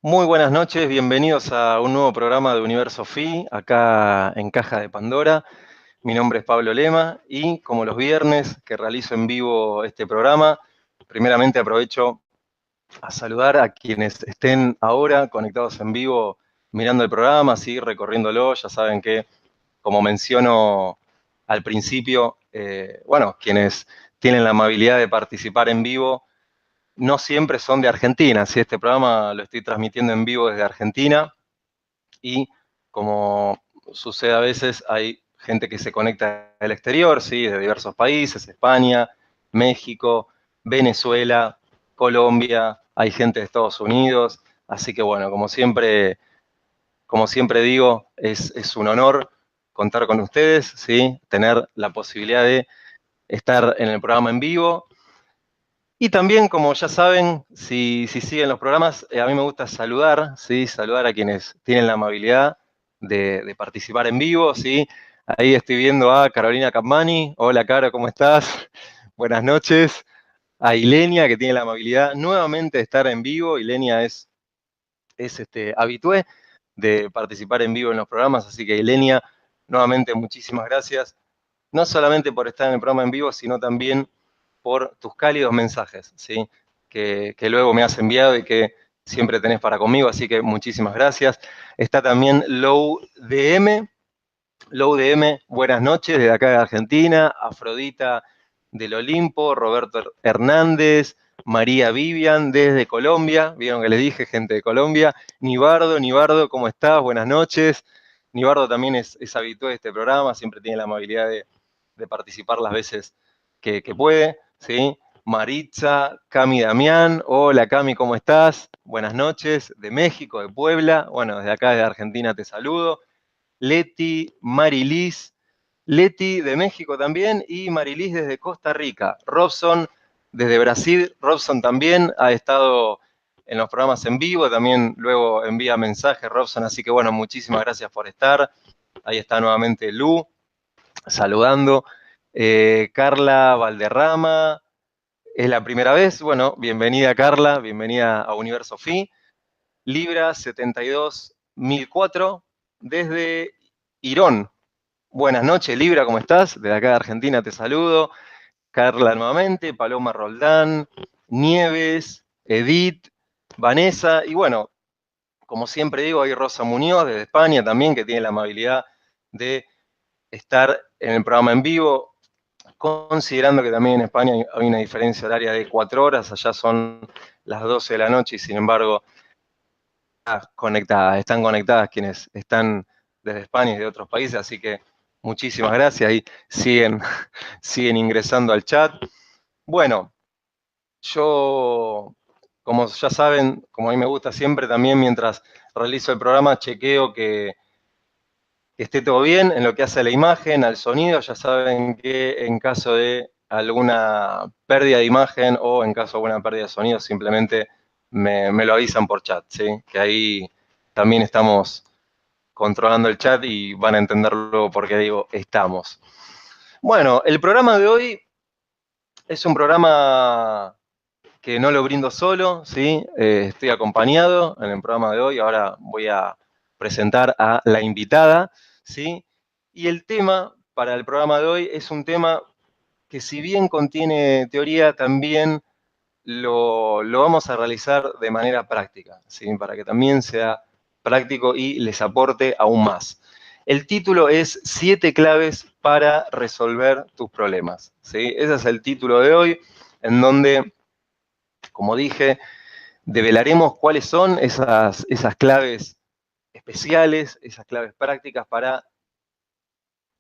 Muy buenas noches, bienvenidos a un nuevo programa de Universo Phi, acá en Caja de Pandora. Mi nombre es Pablo Lema y como los viernes que realizo en vivo este programa, primeramente aprovecho a saludar a quienes estén ahora conectados en vivo mirando el programa, así recorriéndolo. Ya saben que, como menciono al principio, quienes tienen la amabilidad de participar en vivo no siempre son de Argentina. ¿Sí? Este programa lo estoy transmitiendo en vivo desde Argentina y, como sucede a veces, hay gente que se conecta del exterior, ¿sí? De diversos países, España, México, Venezuela, Colombia, hay gente de Estados Unidos. Así que bueno, como siempre digo, es un honor contar con ustedes, ¿sí? Tener la posibilidad de estar en el programa en vivo. Y también, como ya saben, si siguen los programas, a mí me gusta saludar, ¿sí? Saludar a quienes tienen la amabilidad de participar en vivo, ¿sí? Ahí estoy viendo a Carolina Capmani. Hola, Caro, ¿cómo estás? Buenas noches. A Ilenia, que tiene la amabilidad nuevamente de estar en vivo. Ilenia es habitué de participar en vivo en los programas, así que Ilenia, nuevamente muchísimas gracias, no solamente por estar en el programa en vivo, sino también por tus cálidos mensajes, ¿sí? Que luego me has enviado y que siempre tenés para conmigo, así que muchísimas gracias. Está también Low DM. Low DM, buenas noches desde acá de Argentina. Afrodita del Olimpo, Roberto Hernández, María Vivian desde Colombia. Vieron que les dije, gente de Colombia. Nibardo, ¿cómo estás? Buenas noches. Nibardo también es habitué de este programa, siempre tiene la amabilidad de participar las veces que puede, ¿sí? Maritza, Cami Damián, hola Cami, ¿cómo estás? Buenas noches, de México, de Puebla, bueno, desde acá de Argentina te saludo. Leti, Marilis, Leti de México también y Marilis desde Costa Rica. Robson desde Brasil, Robson también ha estado en los programas en vivo, también luego envía mensajes Robson, así que bueno, muchísimas gracias por estar. Ahí está nuevamente Lu, saludando. Carla Valderrama, es la primera vez, bueno, bienvenida Carla, bienvenida a Universo Phi. Libra 72004, desde Irón. Buenas noches, Libra, ¿cómo estás? Desde acá de Argentina te saludo. Carla nuevamente, Paloma Roldán, Nieves, Edith, Vanessa, y bueno, como siempre digo, hay Rosa Muñoz desde España también, que tiene la amabilidad de estar en el programa en vivo, considerando que también en España hay una diferencia horaria de 4 horas, allá son las 12 de la noche y sin embargo están conectadas quienes están desde España y de otros países, así que muchísimas gracias y siguen ingresando al chat. Bueno, yo, como ya saben, como a mí me gusta siempre también mientras realizo el programa, chequeo que esté todo bien en lo que hace a la imagen, al sonido. Ya saben que en caso de alguna pérdida de imagen o en caso de alguna pérdida de sonido, simplemente me lo avisan por chat, ¿sí? Que ahí también estamos controlando el chat y van a entenderlo porque digo estamos. Bueno, el programa de hoy es un programa que no lo brindo solo, ¿sí? Estoy acompañado en el programa de hoy. Ahora voy a presentar a la invitada, ¿sí? Y el tema para el programa de hoy es un tema que, si bien contiene teoría, también lo vamos a realizar de manera práctica, ¿sí? Para que también sea práctico y les aporte aún más. El título es 7 claves para resolver tus problemas, ¿sí? Ese es el título de hoy, en donde, como dije, develaremos cuáles son esas claves especiales, esas claves prácticas para,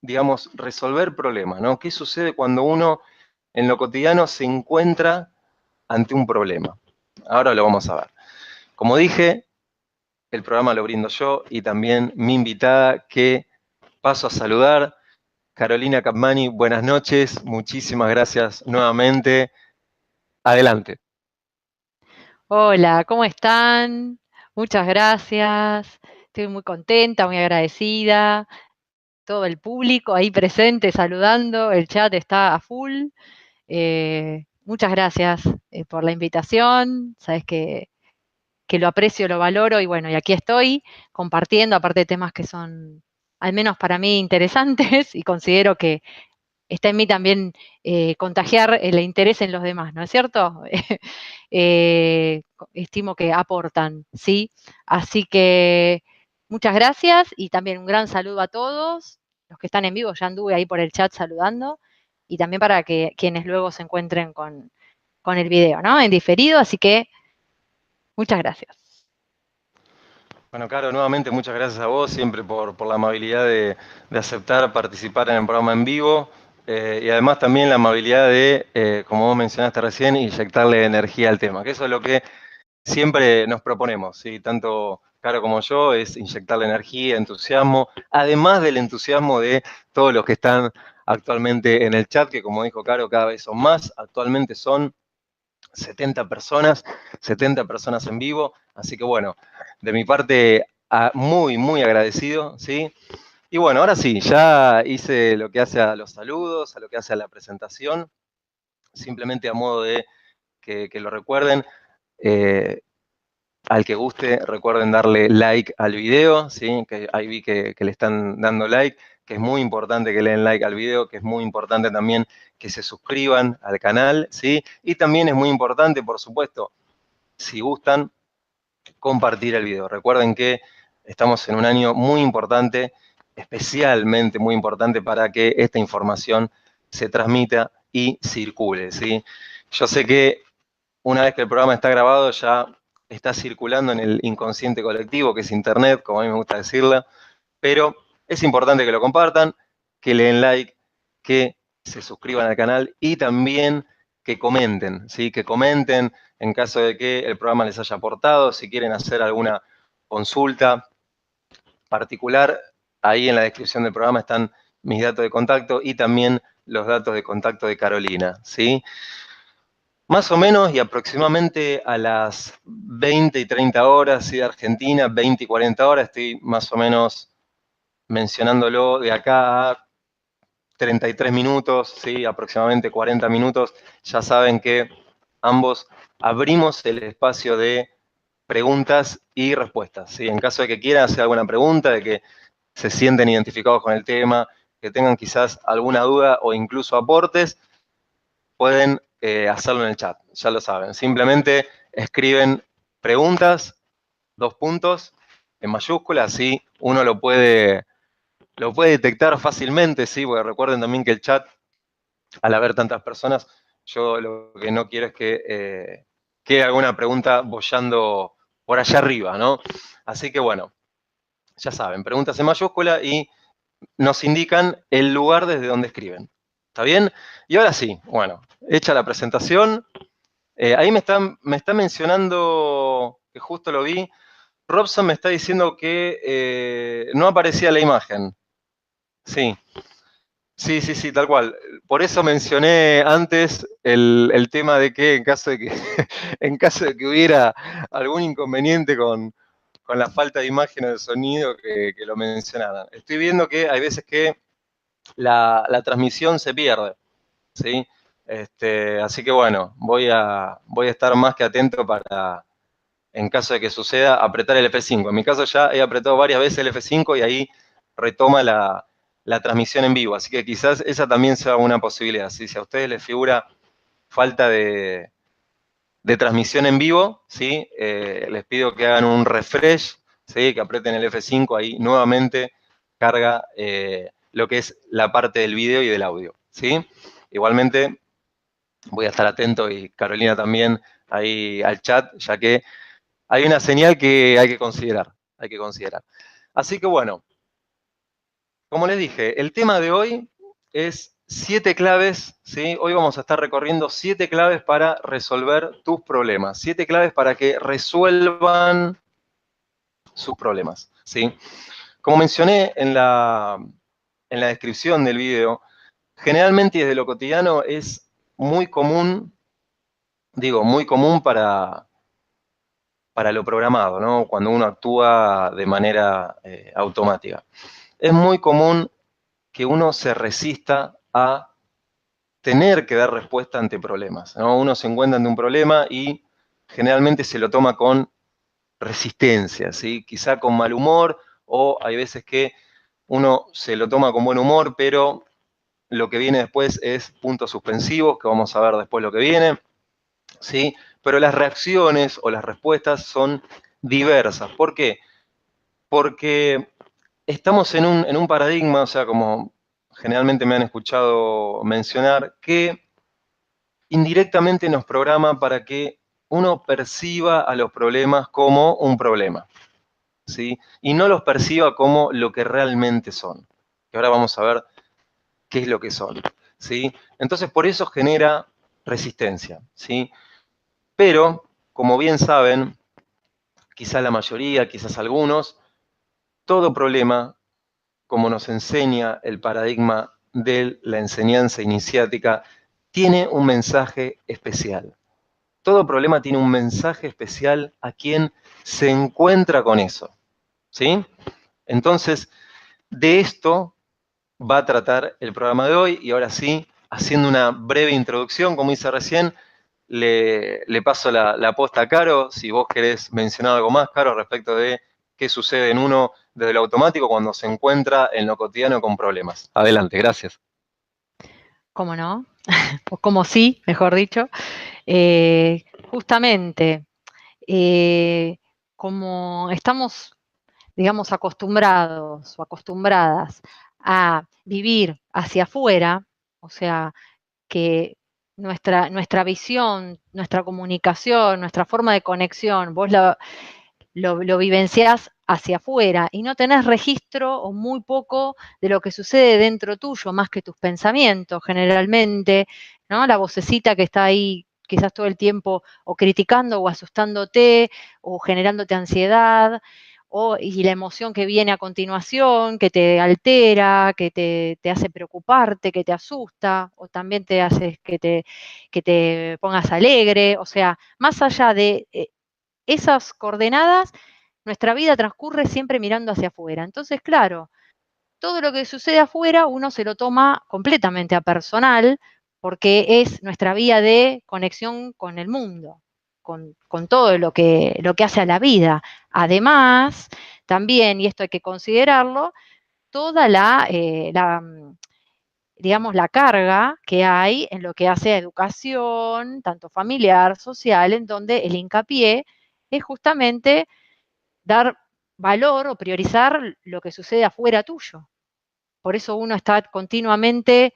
digamos, resolver problemas, ¿no? ¿Qué sucede cuando uno en lo cotidiano se encuentra ante un problema? Ahora lo vamos a ver. Como dije, el programa lo brindo yo y también mi invitada, que paso a saludar, Carolina Capmani. Buenas noches, muchísimas gracias nuevamente. Adelante. Hola, ¿cómo están? Muchas gracias. Estoy muy contenta, muy agradecida. Todo el público ahí presente saludando, el chat está a full. Muchas gracias por la invitación. Sabes que que lo aprecio, lo valoro, y bueno, y aquí estoy compartiendo, aparte de temas que son, al menos para mí, interesantes, y considero que está en mí también contagiar el interés en los demás, ¿no es cierto? Estimo que aportan, ¿sí? Así que muchas gracias y también un gran saludo a todos. Los que están en vivo, ya anduve ahí por el chat saludando, y también para que quienes luego se encuentren con el video, ¿no? En diferido, así que muchas gracias. Bueno, Caro, nuevamente muchas gracias a vos siempre por la amabilidad de aceptar participar en el programa en vivo y además también la amabilidad de, como vos mencionaste recién, inyectarle energía al tema, que eso es lo que siempre nos proponemos, ¿sí? Tanto Caro como yo, es inyectarle energía, entusiasmo, además del entusiasmo de todos los que están actualmente en el chat, que como dijo Caro, cada vez son más, actualmente son 70 personas, 70 personas en vivo, así que bueno, de mi parte, muy, muy agradecido, ¿sí? Y bueno, ahora sí, ya hice lo que hace a los saludos, a lo que hace a la presentación, simplemente a modo de que lo recuerden, al que guste, recuerden darle like al video, ¿sí? Que ahí vi que le están dando like, que es muy importante que le den like al video, que es muy importante también que se suscriban al canal, ¿sí? Y también es muy importante, por supuesto, si gustan, compartir el video. Recuerden que estamos en un año muy importante, especialmente muy importante para que esta información se transmita y circule, ¿sí? Yo sé que una vez que el programa está grabado ya está circulando en el inconsciente colectivo, que es Internet, como a mí me gusta decirla, pero es importante que lo compartan, que le den like, que se suscriban al canal y también que comenten, ¿sí? Que comenten en caso de que el programa les haya aportado, si quieren hacer alguna consulta particular, ahí en la descripción del programa están mis datos de contacto y también los datos de contacto de Carolina, ¿sí? Más o menos y aproximadamente a las 20 y 30 horas, ¿sí? De Argentina, 20 y 40 horas, estoy más o menos mencionándolo de acá a 33 minutos, ¿sí? Aproximadamente 40 minutos, ya saben que ambos abrimos el espacio de preguntas y respuestas, ¿sí? En caso de que quieran hacer alguna pregunta, de que se sienten identificados con el tema, que tengan quizás alguna duda o incluso aportes, pueden hacerlo en el chat, ya lo saben. Simplemente escriben preguntas, 2 puntos, en mayúsculas, así uno lo puede detectar fácilmente, ¿sí? Porque recuerden también que el chat, al haber tantas personas, yo lo que no quiero es que quede alguna pregunta boyando por allá arriba, ¿no? Así que bueno, ya saben, preguntas en mayúscula y nos indican el lugar desde donde escriben. ¿Está bien? Y ahora sí, bueno, hecha la presentación, ahí me está mencionando, que justo lo vi, Robson me está diciendo que no aparecía la imagen. Sí, sí, sí, sí, tal cual. Por eso mencioné antes el tema de que en caso de que, en caso de que hubiera algún inconveniente con la falta de imagen o de sonido, que lo mencionaran. Estoy viendo que hay veces que la transmisión se pierde, ¿sí? Así que bueno, voy a estar más que atento para, en caso de que suceda, apretar el F5. En mi caso ya he apretado varias veces el F5 y ahí retoma la transmisión en vivo. Así que quizás esa también sea una posibilidad. ¿Sí? Si a ustedes les figura falta de transmisión en vivo, ¿sí? Les pido que hagan un refresh, ¿sí? Que aprieten el F5, ahí nuevamente carga lo que es la parte del video y del audio. ¿Sí? Igualmente voy a estar atento y Carolina también ahí al chat, ya que hay una señal que hay que considerar, hay que considerar. Así que bueno, como les dije, el tema de hoy es 7 claves, ¿sí? Hoy vamos a estar recorriendo 7 claves para resolver tus problemas, 7 claves para que resuelvan sus problemas, ¿sí? Como mencioné en la descripción del video, generalmente desde lo cotidiano es muy común, digo, muy común para lo programado, ¿no? Cuando uno actúa de manera automática. Es muy común que uno se resista a tener que dar respuesta ante problemas, ¿no? Uno se encuentra ante un problema y generalmente se lo toma con resistencia, ¿sí? Quizá con mal humor, o hay veces que uno se lo toma con buen humor, pero lo que viene después es puntos suspensivos, que vamos a ver después lo que viene, ¿sí? Pero las reacciones o las respuestas son diversas. ¿Por qué? Porque estamos en un paradigma, o sea, como generalmente me han escuchado mencionar, que indirectamente nos programa para que uno perciba a los problemas como un problema, ¿sí? Y no los perciba como lo que realmente son. Que ahora vamos a ver qué es lo que son, ¿sí? Entonces, por eso genera resistencia, ¿sí? Pero, como bien saben, quizás la mayoría, quizás algunos, todo problema, como nos enseña el paradigma de la enseñanza iniciática, tiene un mensaje especial. Todo problema tiene un mensaje especial a quien se encuentra con eso, ¿sí? Entonces, de esto va a tratar el programa de hoy y ahora sí, haciendo una breve introducción, como hice recién, le paso la posta a Caro, si vos querés mencionar algo más, Caro, respecto de qué sucede en uno desde lo automático cuando se encuentra en lo cotidiano con problemas. Adelante, gracias. ¿Cómo no? O como sí, mejor dicho. Justamente, eh, como estamos, digamos, acostumbrados o acostumbradas a vivir hacia afuera, o sea, que nuestra visión, nuestra comunicación, nuestra forma de conexión, vos lo vivenciás hacia afuera y no tenés registro o muy poco de lo que sucede dentro tuyo, más que tus pensamientos generalmente, ¿no? La vocecita que está ahí quizás todo el tiempo o criticando o asustándote o generándote ansiedad, y la emoción que viene a continuación, que te altera, que te hace preocuparte, que te asusta, o también te hace que te pongas alegre, o sea, más allá de esas coordenadas, nuestra vida transcurre siempre mirando hacia afuera. Entonces, claro, todo lo que sucede afuera uno se lo toma completamente a personal porque es nuestra vía de conexión con el mundo, con todo lo que hace a la vida. Además, también, y esto hay que considerarlo, toda digamos, la carga que hay en lo que hace a educación, tanto familiar, social, en donde el hincapié es justamente dar valor o priorizar lo que sucede afuera tuyo. Por eso uno está continuamente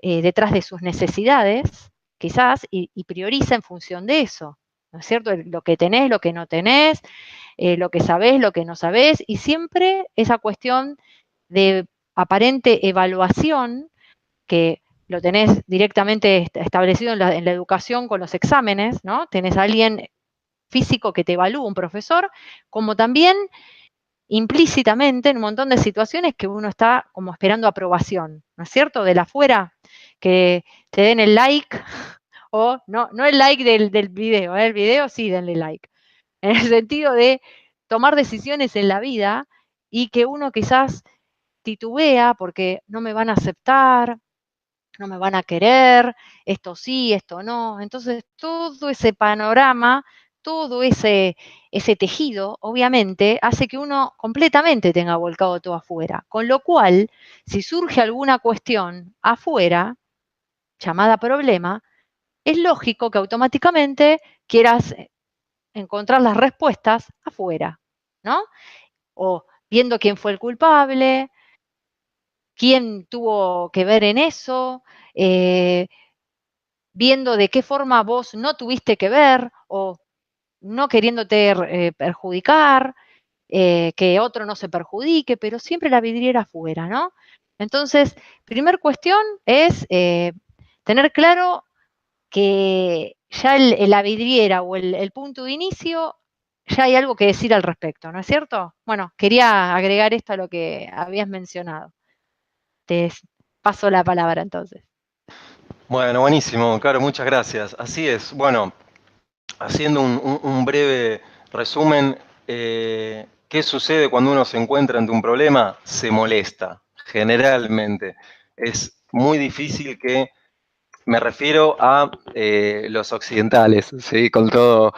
detrás de sus necesidades, quizás, y prioriza en función de eso. ¿No es cierto? Lo que tenés, lo que no tenés, lo que sabés, lo que no sabés, y siempre esa cuestión de aparente evaluación que lo tenés directamente establecido en la educación con los exámenes, ¿no? Tenés a alguien físico que te evalúa, un profesor, como también implícitamente en un montón de situaciones que uno está como esperando aprobación, ¿no es cierto? De la afuera, que te den el like, o no el like del video, el video sí denle like, en el sentido de tomar decisiones en la vida y que uno quizás titubea porque no me van a aceptar, no me van a querer, esto sí, esto no. Entonces, todo ese panorama, todo ese tejido, obviamente, hace que uno completamente tenga volcado todo afuera. Con lo cual, si surge alguna cuestión afuera, llamada problema, es lógico que automáticamente quieras encontrar las respuestas afuera, ¿no? O viendo quién fue el culpable, quién tuvo que ver en eso, eh, viendo de qué forma vos no tuviste que ver o no queriéndote perjudicar, que otro no se perjudique, pero siempre la vidriera afuera, ¿no? Entonces, primer cuestión es tener claro que ya la vidriera o el punto de inicio, ya hay algo que decir al respecto, ¿no es cierto? Bueno, quería agregar esto a lo que habías mencionado. Te paso la palabra entonces. Bueno, buenísimo, Caro, muchas gracias. Así es, bueno, haciendo un breve resumen, ¿qué sucede cuando uno se encuentra ante un problema? Se molesta, generalmente. Es muy difícil que Me refiero a los occidentales, ¿sí? Con toda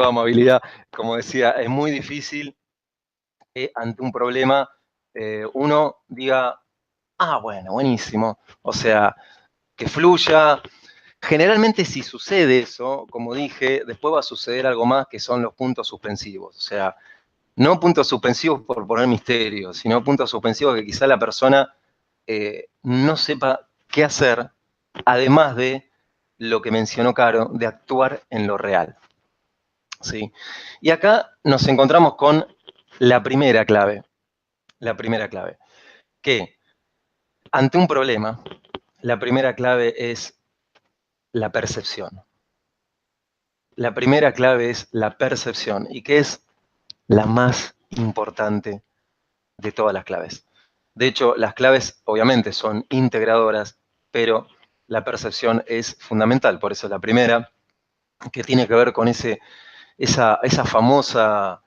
amabilidad. Como decía, es muy difícil que ante un problema uno diga, ah, bueno, buenísimo. O sea, que fluya. Generalmente si sucede eso, como dije, después va a suceder algo más que son los puntos suspensivos. O sea, no puntos suspensivos por poner misterio, sino puntos suspensivos que quizá la persona no sepa qué hacer, además de lo que mencionó Caro, de actuar en lo real. ¿Sí? Y acá nos encontramos con la primera clave, que ante un problema, la primera clave es la percepción. La primera clave es la percepción, y que es la más importante de todas las claves. De hecho, las claves obviamente son integradoras, pero la percepción es fundamental. Por eso la primera, que tiene que ver con esa famosa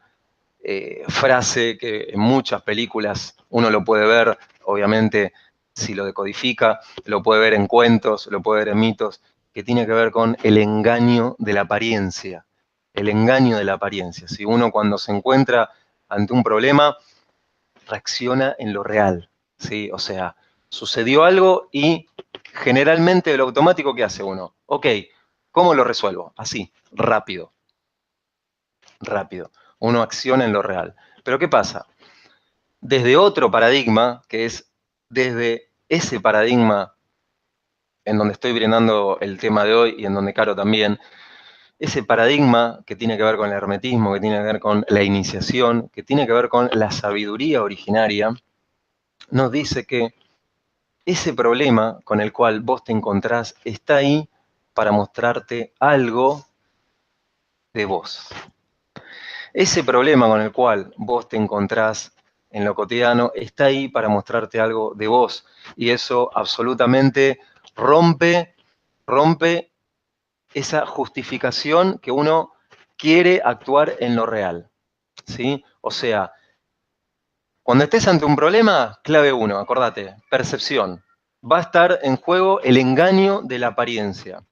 frase que en muchas películas uno lo puede ver, obviamente si lo decodifica, lo puede ver en cuentos, lo puede ver en mitos, que tiene que ver con el engaño de la apariencia. El engaño de la apariencia. Si uno cuando se encuentra ante un problema, reacciona en lo real, ¿sí? O sea, sucedió algo y generalmente de lo automático, ¿qué hace uno? Ok, ¿cómo lo resuelvo? Así, rápido, rápido. Uno acciona en lo real. Pero ¿qué pasa? Desde otro paradigma, que es desde ese paradigma en donde estoy brindando el tema de hoy y en donde Caro también, ese paradigma que tiene que ver con el hermetismo, que tiene que ver con la iniciación, que tiene que ver con la sabiduría originaria, nos dice que ese problema con el cual vos te encontrás está ahí para mostrarte algo de vos. Ese problema con el cual vos te encontrás en lo cotidiano está ahí para mostrarte algo de vos. Y eso absolutamente rompe esa justificación que uno quiere actuar en lo real. ¿Sí? O sea, cuando estés ante un problema, clave 1, acordate, percepción. Va a estar en juego el engaño de la apariencia.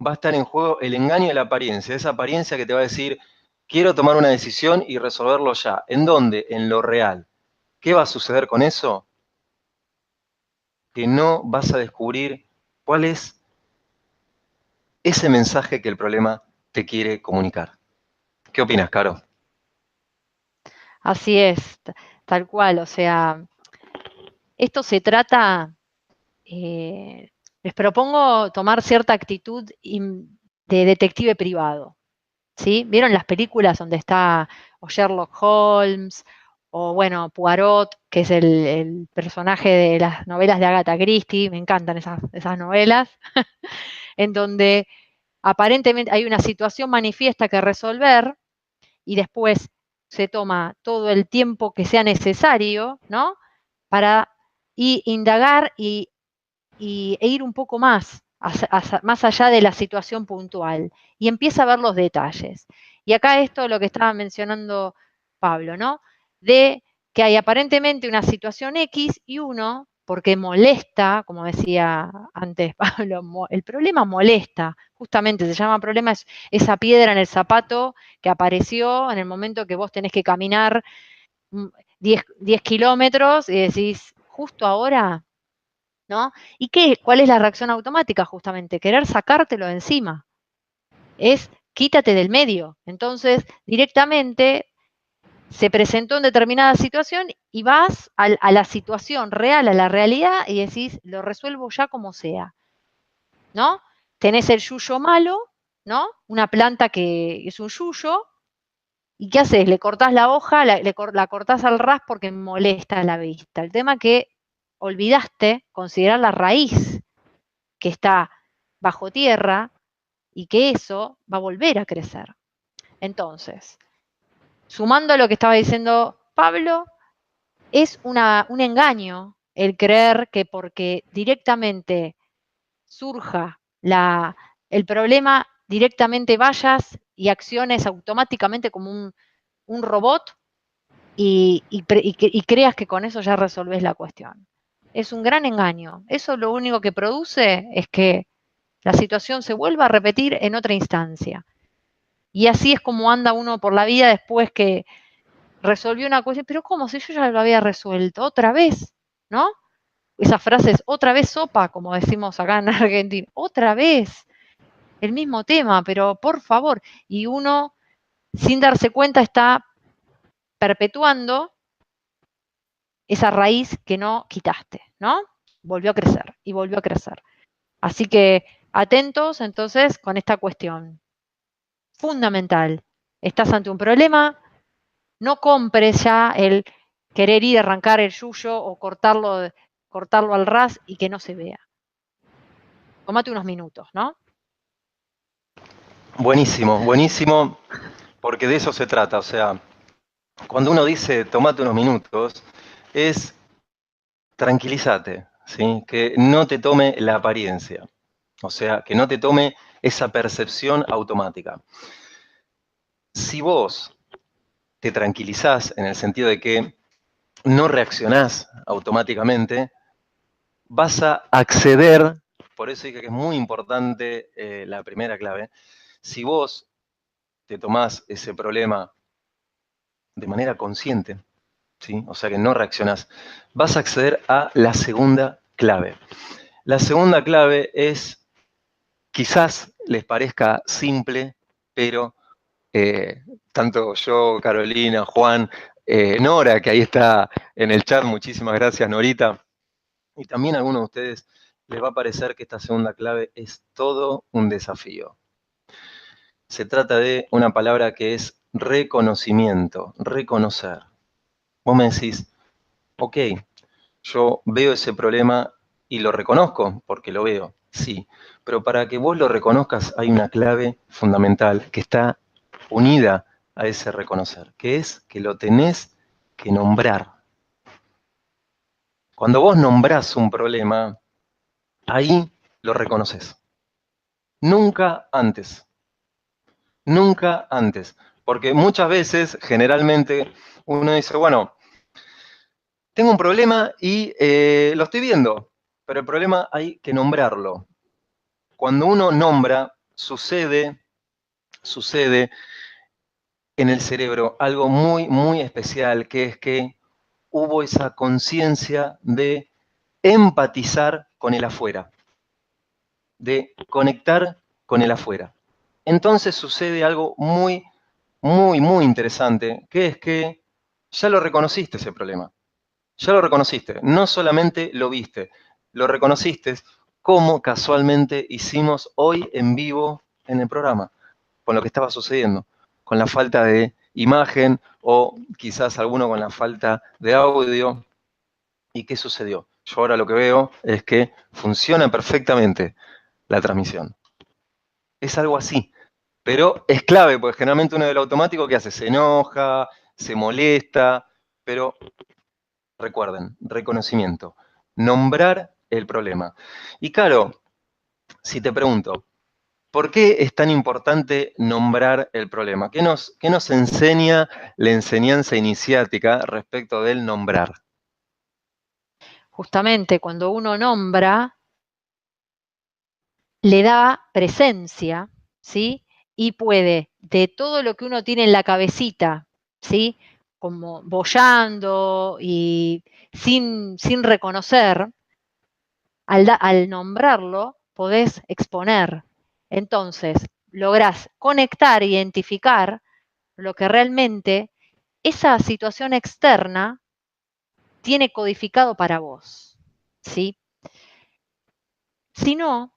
Va a estar en juego el engaño de la apariencia, esa apariencia que te va a decir, quiero tomar una decisión y resolverlo ya. ¿En dónde? En lo real. ¿Qué va a suceder con eso? Que no vas a descubrir cuál es ese mensaje que el problema te quiere comunicar. ¿Qué opinas, Caro? Así es, tal cual. O sea, esto se trata, les propongo tomar cierta actitud de detective privado. ¿Sí? ¿Vieron las películas donde está o Sherlock Holmes o, bueno, Poirot, que es el personaje de las novelas de Agatha Christie? Me encantan esas novelas, en donde aparentemente hay una situación manifiesta que resolver y después se toma todo el tiempo que sea necesario, ¿no? Para indagar e ir un poco más, más allá de la situación puntual y empieza a ver los detalles. Y acá esto lo que estaba mencionando Pablo, ¿no? De que hay aparentemente una situación X y uno, porque molesta, como decía antes Pablo, el problema molesta, justamente se llama problema, es esa piedra en el zapato que apareció en el momento que vos tenés que caminar 10 kilómetros y decís, justo ahora, ¿no? ¿Y cuál es la reacción automática? Justamente, querer sacártelo de encima. Es quítate del medio. Entonces, directamente se presentó en determinada situación y vas a la situación real, a la realidad, y decís, lo resuelvo ya como sea, ¿no? Tenés el yuyo malo, ¿no? Una planta que es un yuyo, ¿y qué haces? Le cortás la hoja, la cortás al ras porque molesta la vista. El tema que olvidaste considerar la raíz que está bajo tierra y que eso va a volver a crecer. Entonces, sumando a lo que estaba diciendo Pablo, es un engaño el creer que porque directamente surja el problema, directamente vayas y acciones automáticamente como un robot y creas que con eso ya resolvés la cuestión. Es un gran engaño. Eso lo único que produce es que la situación se vuelva a repetir en otra instancia. Y así es como anda uno por la vida después que resolvió una cuestión, pero ¿cómo? Si yo ya lo había resuelto, otra vez, ¿no? Esas frases, otra vez sopa, como decimos acá en Argentina, otra vez, el mismo tema, pero por favor, y uno, sin darse cuenta, está perpetuando esa raíz que no quitaste, ¿no? Volvió a crecer y volvió a crecer. Así que atentos entonces con esta cuestión fundamental. Estás ante un problema, no compres ya el querer ir a arrancar el yuyo o cortarlo al ras y que no se vea. Tómate unos minutos, ¿no? Buenísimo, buenísimo, porque de eso se trata. O sea, cuando uno dice tomate unos minutos, es tranquilízate, ¿sí? Que no te tome la apariencia. O sea, que no te tome esa percepción automática. Si vos te tranquilizás en el sentido de que no reaccionás automáticamente, vas a acceder, por eso dije que es muy importante la primera clave, si vos te tomás ese problema de manera consciente, ¿sí? O sea que no reaccionás, vas a acceder a la segunda clave. La segunda clave es, quizás les parezca simple, pero tanto yo, Carolina, Juan, Nora, que ahí está en el chat, muchísimas gracias, Norita, y también a algunos de ustedes les va a parecer que esta segunda clave es todo un desafío. Se trata de una palabra que es reconocimiento, reconocer. Vos me decís, ok, yo veo ese problema y lo reconozco porque lo veo, sí, pero para que vos lo reconozcas hay una clave fundamental que está unida a ese reconocer, que es que lo tenés que nombrar. Cuando vos nombrás un problema, ahí lo reconoces. Nunca antes. Nunca antes. Porque muchas veces, generalmente, uno dice, bueno, tengo un problema y lo estoy viendo, pero el problema hay que nombrarlo. Cuando uno nombra, sucede en el cerebro algo muy, muy especial, que es que hubo esa conciencia de empatizar con el afuera, de conectar con el afuera. Entonces sucede algo muy, muy, muy interesante, que es que ya lo reconociste ese problema, ya lo reconociste, no solamente lo viste, lo reconociste como casualmente hicimos hoy en vivo en el programa, con lo que estaba sucediendo, con la falta de imagen o quizás alguno con la falta de audio. ¿Y qué sucedió? Yo ahora lo que veo es que funciona perfectamente la transmisión. Es algo así, pero es clave, porque generalmente uno del automático, ¿qué hace? Se enoja, se molesta, pero recuerden, reconocimiento, nombrar el problema. Y claro, si te pregunto, ¿por qué es tan importante nombrar el problema? Qué nos enseña la enseñanza iniciática respecto del nombrar? Justamente cuando uno nombra, le da presencia, ¿sí? Y puede, de todo lo que uno tiene en la cabecita, ¿sí? Como boyando y sin reconocer, al nombrarlo, podés exponer. Entonces, lográs conectar, identificar lo que realmente esa situación externa tiene codificado para vos, ¿sí? Si no,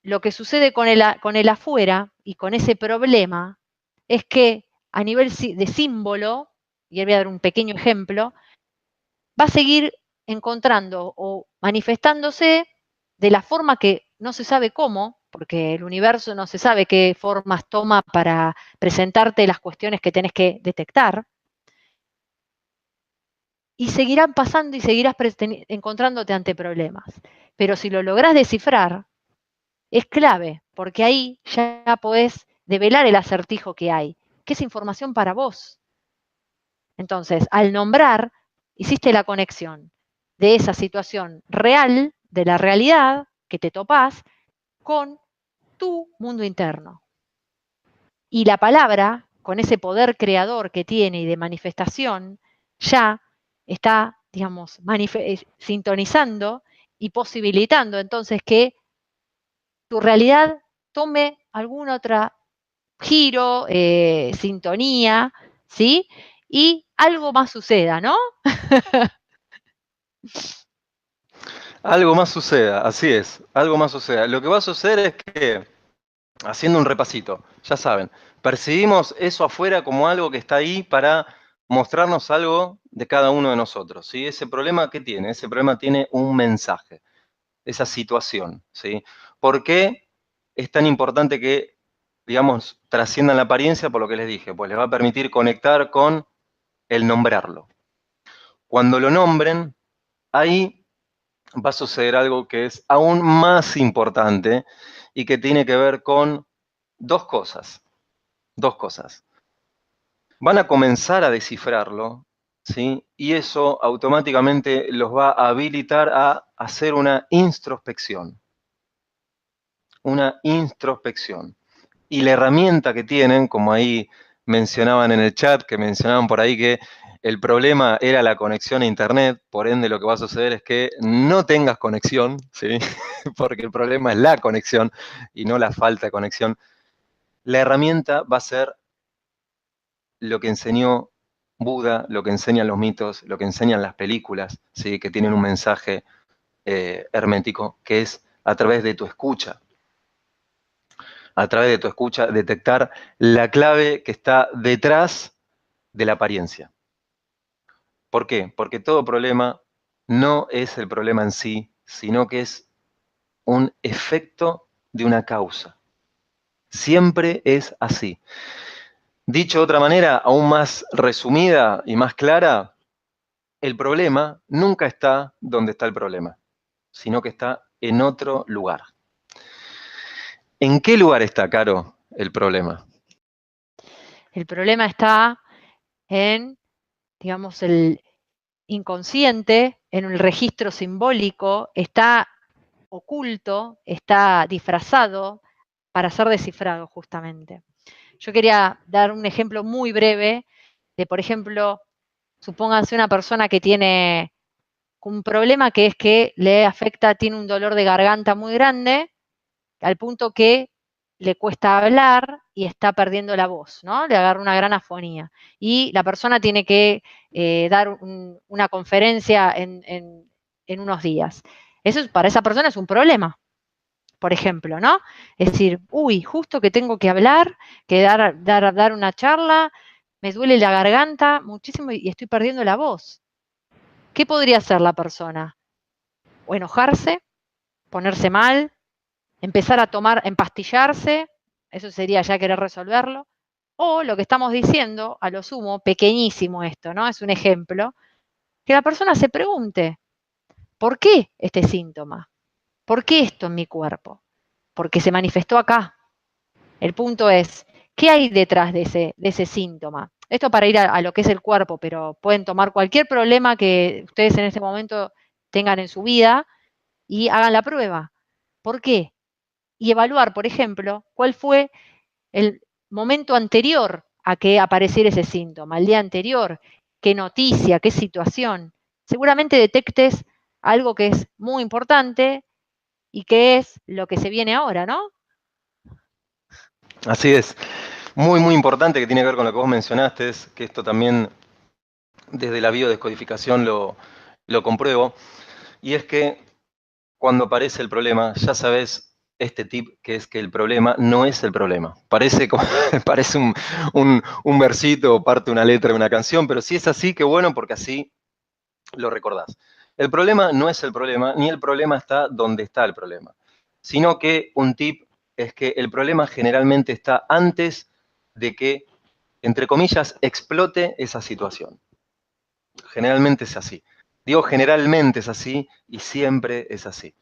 lo que sucede con el afuera y con ese problema es que a nivel de símbolo, y voy a dar un pequeño ejemplo, va a seguir encontrando o manifestándose de la forma que no se sabe cómo, porque el universo no se sabe qué formas toma para presentarte las cuestiones que tenés que detectar, y seguirán pasando y seguirás encontrándote ante problemas. Pero si lo lográs descifrar, es clave, porque ahí ya podés develar el acertijo que hay, que es información para vos. Entonces, al nombrar, hiciste la conexión de esa situación real, de la realidad que te topás, con tu mundo interno. Y la palabra, con ese poder creador que tiene y de manifestación, ya está, digamos, sintonizando y posibilitando entonces que tu realidad tome algún otro giro, sintonía, ¿sí? Y algo más suceda, ¿no? Algo más suceda, así es, algo más suceda. Lo que va a suceder es que, haciendo un repasito, ya saben, percibimos eso afuera como algo que está ahí para mostrarnos algo de cada uno de nosotros, ¿sí? Ese problema, ¿qué tiene? Ese problema tiene un mensaje, esa situación, ¿sí? ¿Por qué es tan importante que, digamos, trasciendan la apariencia? Por lo que les dije, pues les va a permitir conectar con el nombrarlo. Cuando lo nombren, ahí va a suceder algo que es aún más importante y que tiene que ver con dos cosas. Dos cosas. Van a comenzar a descifrarlo, ¿sí? Y eso automáticamente los va a habilitar a hacer una introspección. Una introspección. Y la herramienta que tienen, como ahí mencionaban en el chat, que mencionaban por ahí que el problema era la conexión a internet, por ende lo que va a suceder es que no tengas conexión, ¿sí? Porque el problema es la conexión y no la falta de conexión. La herramienta va a ser lo que enseñó Buda, lo que enseñan los mitos, lo que enseñan las películas, ¿sí? Que tienen un mensaje hermético, que es a través de tu escucha. A través de tu escucha, detectar la clave que está detrás de la apariencia. ¿Por qué? Porque todo problema no es el problema en sí, sino que es un efecto de una causa. Siempre es así. Dicho de otra manera, aún más resumida y más clara, el problema nunca está donde está el problema, sino que está en otro lugar. ¿En qué lugar está, Caro, el problema? El problema está en, digamos, el inconsciente, en el registro simbólico, está oculto, está disfrazado para ser descifrado justamente. Yo quería dar un ejemplo muy breve de, por ejemplo, supónganse una persona que tiene un problema que es que le afecta, tiene un dolor de garganta muy grande, al punto que le cuesta hablar y está perdiendo la voz, ¿no? Le agarra una gran afonía. Y la persona tiene que dar una conferencia en unos días. Eso para esa persona es un problema, por ejemplo, ¿no? Es decir, uy, justo que tengo que hablar, que dar una charla, me duele la garganta muchísimo y estoy perdiendo la voz. ¿Qué podría hacer la persona? O enojarse, ponerse mal, empezar a tomar, empastillarse, eso sería ya querer resolverlo, o lo que estamos diciendo, a lo sumo, pequeñísimo esto, ¿no? Es un ejemplo, que la persona se pregunte, ¿por qué este síntoma? ¿Por qué esto en mi cuerpo? Porque se manifestó acá. El punto es, ¿qué hay detrás de ese síntoma? Esto para ir a lo que es el cuerpo, pero pueden tomar cualquier problema que ustedes en este momento tengan en su vida y hagan la prueba. ¿Por qué? Y evaluar, por ejemplo, cuál fue el momento anterior a que apareciera ese síntoma, el día anterior, qué noticia, qué situación. Seguramente detectes algo que es muy importante y que es lo que se viene ahora, ¿no? Así es. Muy, muy importante que tiene que ver con lo que vos mencionaste, es que esto también desde la biodescodificación lo compruebo, y es que cuando aparece el problema, ya sabes este tip que es que el problema no es el problema. Parece, parece un versito o parte de una letra de una canción, pero si es así, qué bueno, porque así lo recordás. El problema no es el problema, ni el problema está donde está el problema, sino que un tip es que el problema generalmente está antes de que, entre comillas, explote esa situación. Generalmente es así. Digo generalmente es así y siempre es así.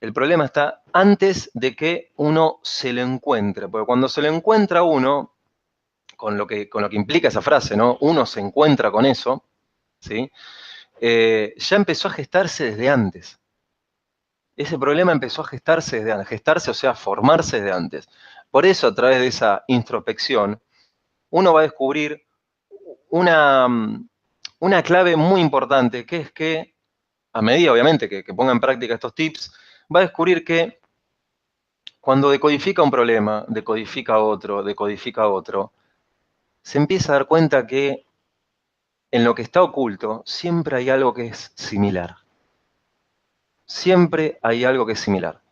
El problema está antes de que uno se lo encuentre, porque cuando se lo encuentra uno, con lo que implica esa frase, ¿no? Uno se encuentra con eso, ¿sí? Ya empezó a gestarse desde antes. ese problema empezó a gestarse, o sea, a formarse desde antes. Por eso, a través de esa introspección, uno va a descubrir una, una clave muy importante, que es que, a medida, obviamente, que ponga en práctica estos tips, va a descubrir que cuando decodifica un problema, decodifica otro, se empieza a dar cuenta que en lo que está oculto siempre hay algo que es similar. Siempre hay algo que es similar.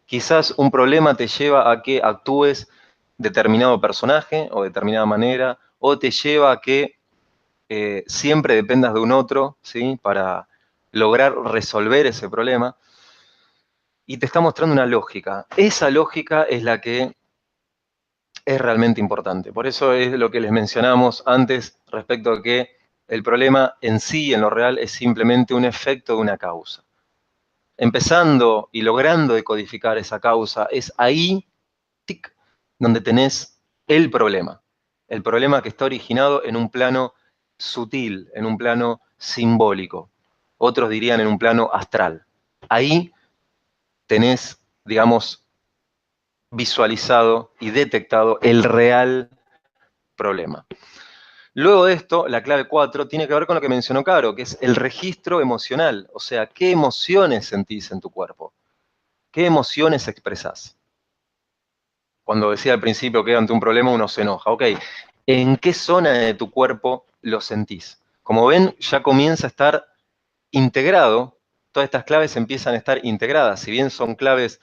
Quizás un problema te lleva a que actúes determinado personaje o de determinada manera, o te lleva a que siempre dependas de un otro, ¿sí? Para lograr resolver ese problema. Y te está mostrando una lógica. Esa lógica es la que es realmente importante. Por eso es lo que les mencionamos antes respecto a que el problema en sí, en lo real, es simplemente un efecto de una causa. Empezando y logrando decodificar esa causa, es ahí, tic, donde tenés el problema. El problema que está originado en un plano sutil, en un plano simbólico. Otros dirían en un plano astral. Ahí tenés, digamos, visualizado y detectado el real problema. Luego de esto, la clave 4 tiene que ver con lo que mencionó Caro, que es el registro emocional, o sea, qué emociones sentís en tu cuerpo, qué emociones expresás. Cuando decía al principio que ante un problema uno se enoja, ok, ¿en qué zona de tu cuerpo lo sentís? Como ven, ya comienza a estar integrado, todas estas claves empiezan a estar integradas, si bien son claves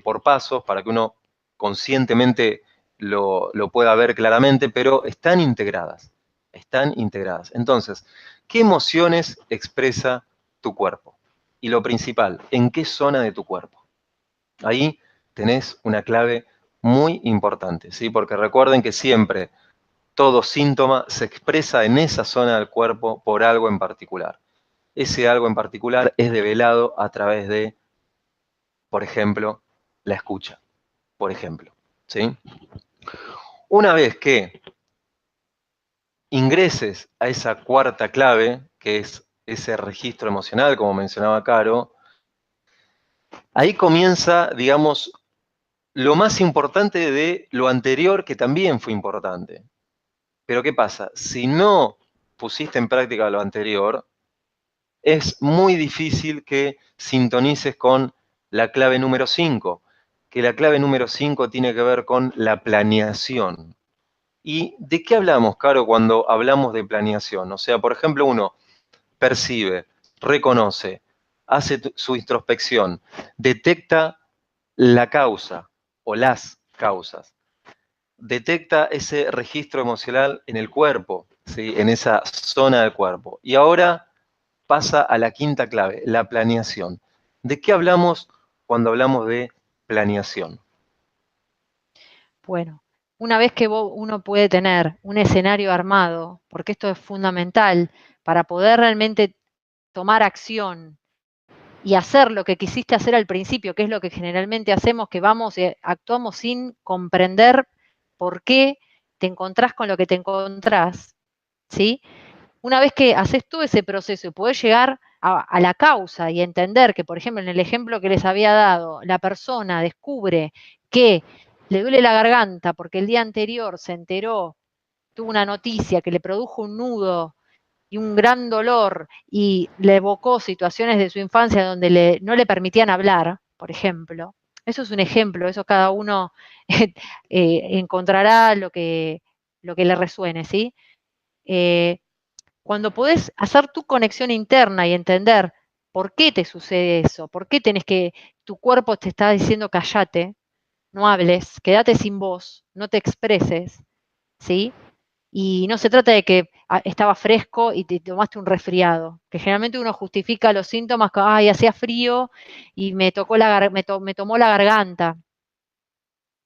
por pasos para que uno conscientemente lo pueda ver claramente, pero están integradas, están integradas. Entonces, ¿qué emociones expresa tu cuerpo? Y lo principal, ¿en qué zona de tu cuerpo? Ahí tenés una clave muy importante, ¿sí? Porque recuerden que siempre todo síntoma se expresa en esa zona del cuerpo por algo en particular. Ese algo en particular es develado a través de, por ejemplo, la escucha, por ejemplo, ¿sí? Una vez que ingreses a esa cuarta clave, que es ese registro emocional, como mencionaba Caro, ahí comienza, digamos, lo más importante de lo anterior, que también fue importante. Pero ¿qué pasa? Si no pusiste en práctica lo anterior, es muy difícil que sintonices con la clave número 5, que la clave número 5 tiene que ver con la planeación. ¿Y de qué hablamos, Caro, cuando hablamos de planeación? O sea, por ejemplo, uno percibe, reconoce, hace su introspección, detecta la causa o las causas, detecta ese registro emocional en el cuerpo, ¿sí? En esa zona del cuerpo. Y ahora pasa a la quinta clave, la planeación. ¿De qué hablamos cuando hablamos de planeación? Bueno, una vez que uno puede tener un escenario armado, porque esto es fundamental para poder realmente tomar acción y hacer lo que quisiste hacer al principio, que es lo que generalmente hacemos, que vamos y actuamos sin comprender por qué te encontrás con lo que te encontrás, ¿sí? Una vez que haces todo ese proceso y podés llegar a la causa y entender que, por ejemplo, en el ejemplo que les había dado, la persona descubre que le duele la garganta porque el día anterior se enteró, tuvo una noticia que le produjo un nudo y un gran dolor y le evocó situaciones de su infancia donde no le permitían hablar, por ejemplo. Eso es un ejemplo, eso cada uno encontrará lo que le resuene, ¿sí? Cuando podés hacer tu conexión interna y entender por qué te sucede eso, por qué tu cuerpo te está diciendo cállate, no hables, quédate sin voz, no te expreses, ¿sí? Y no se trata de que estaba fresco y te tomaste un resfriado, que generalmente uno justifica los síntomas que, ay, hacía frío y me tomó la garganta.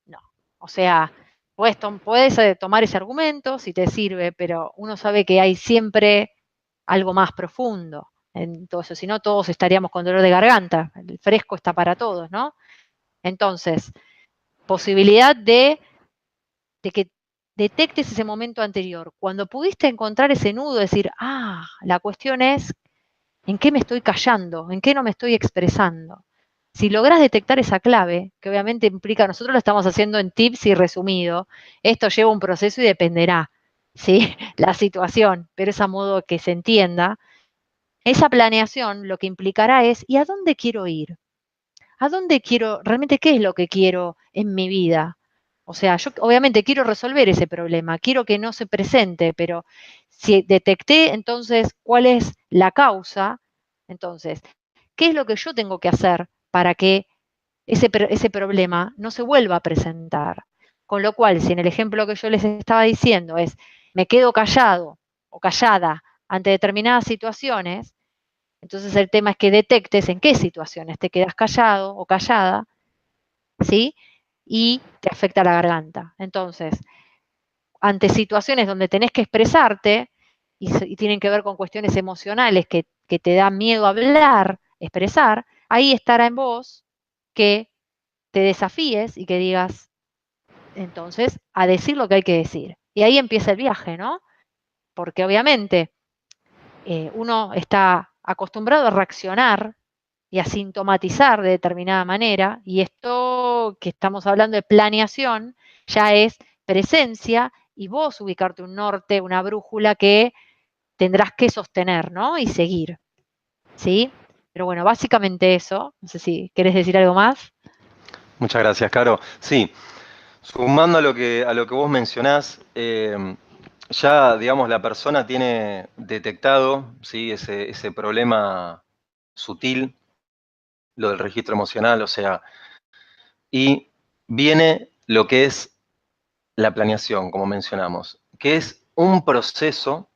No, o sea, puedes tomar ese argumento si te sirve, pero uno sabe que hay siempre algo más profundo en todo eso, si no todos estaríamos con dolor de garganta, el fresco está para todos, ¿no? Entonces, posibilidad de que detectes ese momento anterior. Cuando pudiste encontrar ese nudo, decir, la cuestión es en qué me estoy callando, en qué no me estoy expresando, Si lográs detectar esa clave, que obviamente implica, nosotros lo estamos haciendo en tips y resumido, esto lleva un proceso y dependerá, ¿sí? La situación, pero es a modo que se entienda. Esa planeación lo que implicará es, ¿y a dónde quiero ir? ¿A dónde quiero, realmente qué es lo que quiero en mi vida? O sea, yo obviamente quiero resolver ese problema, quiero que no se presente, pero si detecté entonces cuál es la causa, entonces, ¿qué es lo que yo tengo que hacer para que ese problema no se vuelva a presentar? Con lo cual, si en el ejemplo que yo les estaba diciendo es, me quedo callado o callada ante determinadas situaciones, entonces el tema es que detectes en qué situaciones te quedas callado o callada, ¿sí? Y te afecta la garganta. Entonces, ante situaciones donde tenés que expresarte y tienen que ver con cuestiones emocionales que te da miedo hablar, expresar, ahí estará en vos que te desafíes y que digas, entonces, a decir lo que hay que decir. Y ahí empieza el viaje, ¿no? Porque obviamente uno está acostumbrado a reaccionar y a sintomatizar de determinada manera, y esto que estamos hablando de planeación ya es presencia y vos ubicarte un norte, una brújula que tendrás que sostener, ¿no? Y seguir, ¿sí? Pero bueno, básicamente eso. No sé si querés decir algo más. Muchas gracias, Caro. Sí, sumando a lo que vos mencionás, ya, digamos, la persona tiene detectado, ¿sí? Ese problema sutil, lo del registro emocional, o sea, y viene lo que es la planeación, como mencionamos, que es un proceso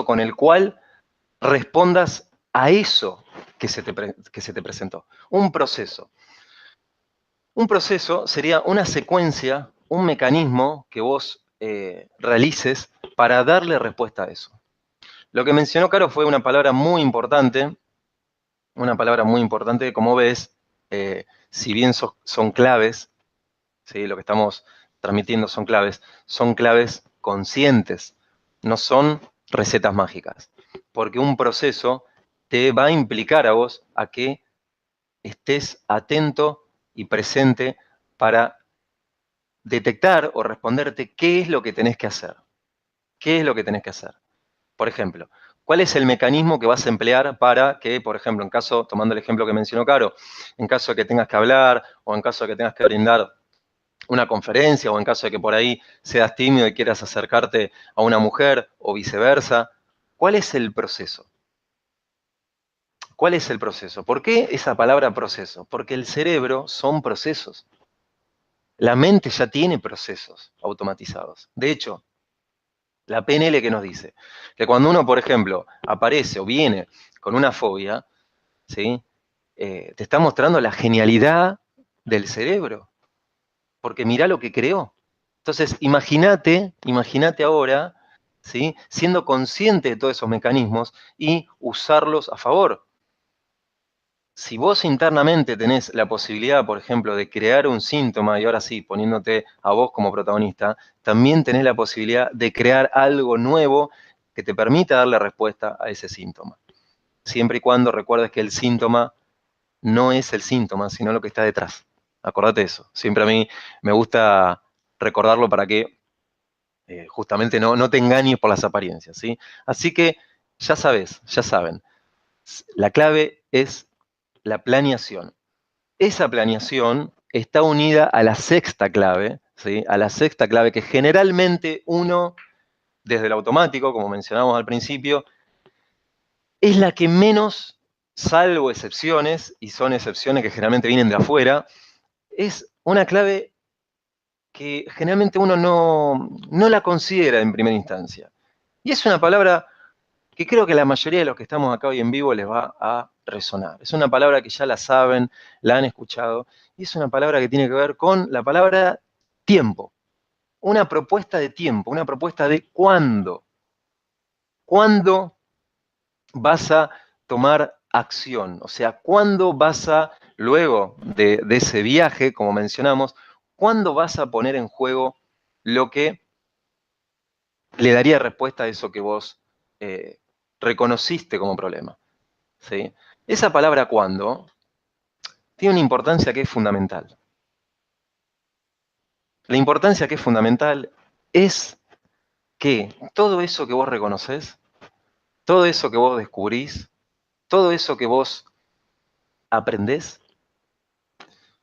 con el cual respondas a eso que se te presentó. Un proceso. Un proceso sería una secuencia, un mecanismo que vos realices para darle respuesta a eso. Lo que mencionó Caro fue una palabra muy importante, como ves, si bien son claves, ¿sí? Lo que estamos transmitiendo son claves conscientes, no son recetas mágicas, porque un proceso te va a implicar a vos a que estés atento y presente para detectar o responderte qué es lo que tenés que hacer. ¿Qué es lo que tenés que hacer? Por ejemplo, ¿cuál es el mecanismo que vas a emplear para que, por ejemplo, tomando el ejemplo que mencionó Caro, en caso de que tengas que hablar o en caso de que tengas que brindar una conferencia o en caso de que por ahí seas tímido y quieras acercarte a una mujer o viceversa, ¿cuál es el proceso? ¿Cuál es el proceso? ¿Por qué esa palabra proceso? Porque el cerebro son procesos. La mente ya tiene procesos automatizados. De hecho, la PNL que nos dice que cuando uno, por ejemplo, aparece o viene con una fobia, ¿sí? Te está mostrando la genialidad del cerebro, porque mirá lo que creó. Entonces, imagínate ahora, ¿sí? Siendo consciente de todos esos mecanismos y usarlos a favor. Si vos internamente tenés la posibilidad, por ejemplo, de crear un síntoma, y ahora sí, poniéndote a vos como protagonista, también tenés la posibilidad de crear algo nuevo que te permita darle respuesta a ese síntoma. Siempre y cuando recuerdes que el síntoma no es el síntoma, sino lo que está detrás. Acordate de eso. Siempre a mí me gusta recordarlo para que justamente no te engañes por las apariencias, ¿sí? Así que ya sabes, ya saben, la clave es la planeación. Esa planeación está unida a la sexta clave, ¿sí? A la sexta clave que generalmente uno, desde el automático, como mencionamos al principio, es la que menos, salvo excepciones, y son excepciones que generalmente vienen de afuera, es una clave que generalmente uno no la considera en primera instancia. Y es una palabra que creo que la mayoría de los que estamos acá hoy en vivo les va a resonar. Es una palabra que ya la saben, la han escuchado, y es una palabra que tiene que ver con la palabra tiempo. Una propuesta de tiempo, una propuesta de cuándo. ¿Cuándo vas a tomar acción? O sea, ¿cuándo vas a, luego de ese viaje, como mencionamos, cuándo vas a poner en juego lo que le daría respuesta a eso que vos reconociste como problema? ¿Sí? Esa palabra cuándo tiene una importancia que es fundamental. La importancia que es fundamental es que todo eso que vos reconocés, todo eso que vos descubrís, todo eso que vos aprendés,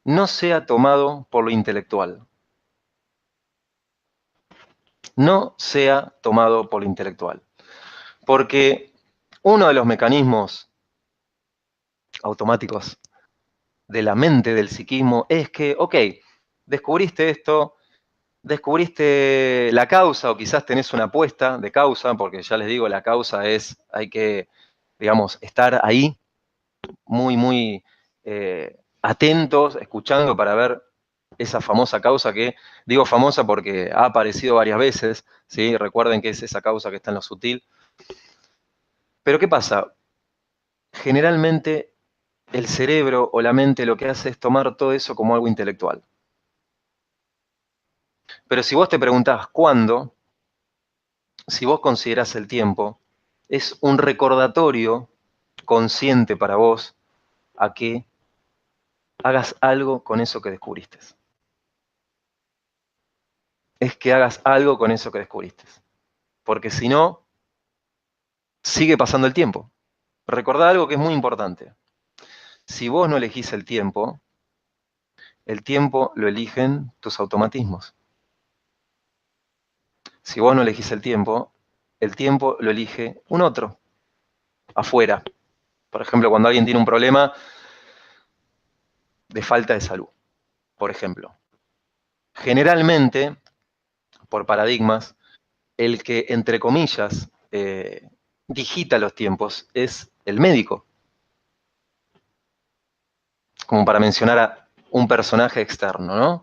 no sea tomado por lo intelectual. No sea tomado por lo intelectual. Porque uno de los mecanismos automáticos de la mente del psiquismo es que, ok, descubriste esto, descubriste la causa o quizás tenés una apuesta de causa, porque ya les digo, la causa es, hay que, digamos, estar ahí muy atentos, escuchando para ver esa famosa causa que, digo famosa porque ha aparecido varias veces, ¿sí? Recuerden que es esa causa que está en lo sutil. Pero ¿qué pasa? Generalmente el cerebro o la mente lo que hace es tomar todo eso como algo intelectual. Pero si vos te preguntás cuándo, si vos considerás el tiempo, es un recordatorio consciente para vos a que hagas algo con eso que descubriste. Es que hagas algo con eso que descubriste. Porque si no, sigue pasando el tiempo. Recordá algo que es muy importante. Si vos no elegís el tiempo lo eligen tus automatismos. Si vos no elegís el tiempo lo elige un otro, afuera. Por ejemplo, cuando alguien tiene un problema de falta de salud, por ejemplo. Generalmente, por paradigmas, el que, entre comillas, digita los tiempos es el médico. Como para mencionar a un personaje externo, ¿no?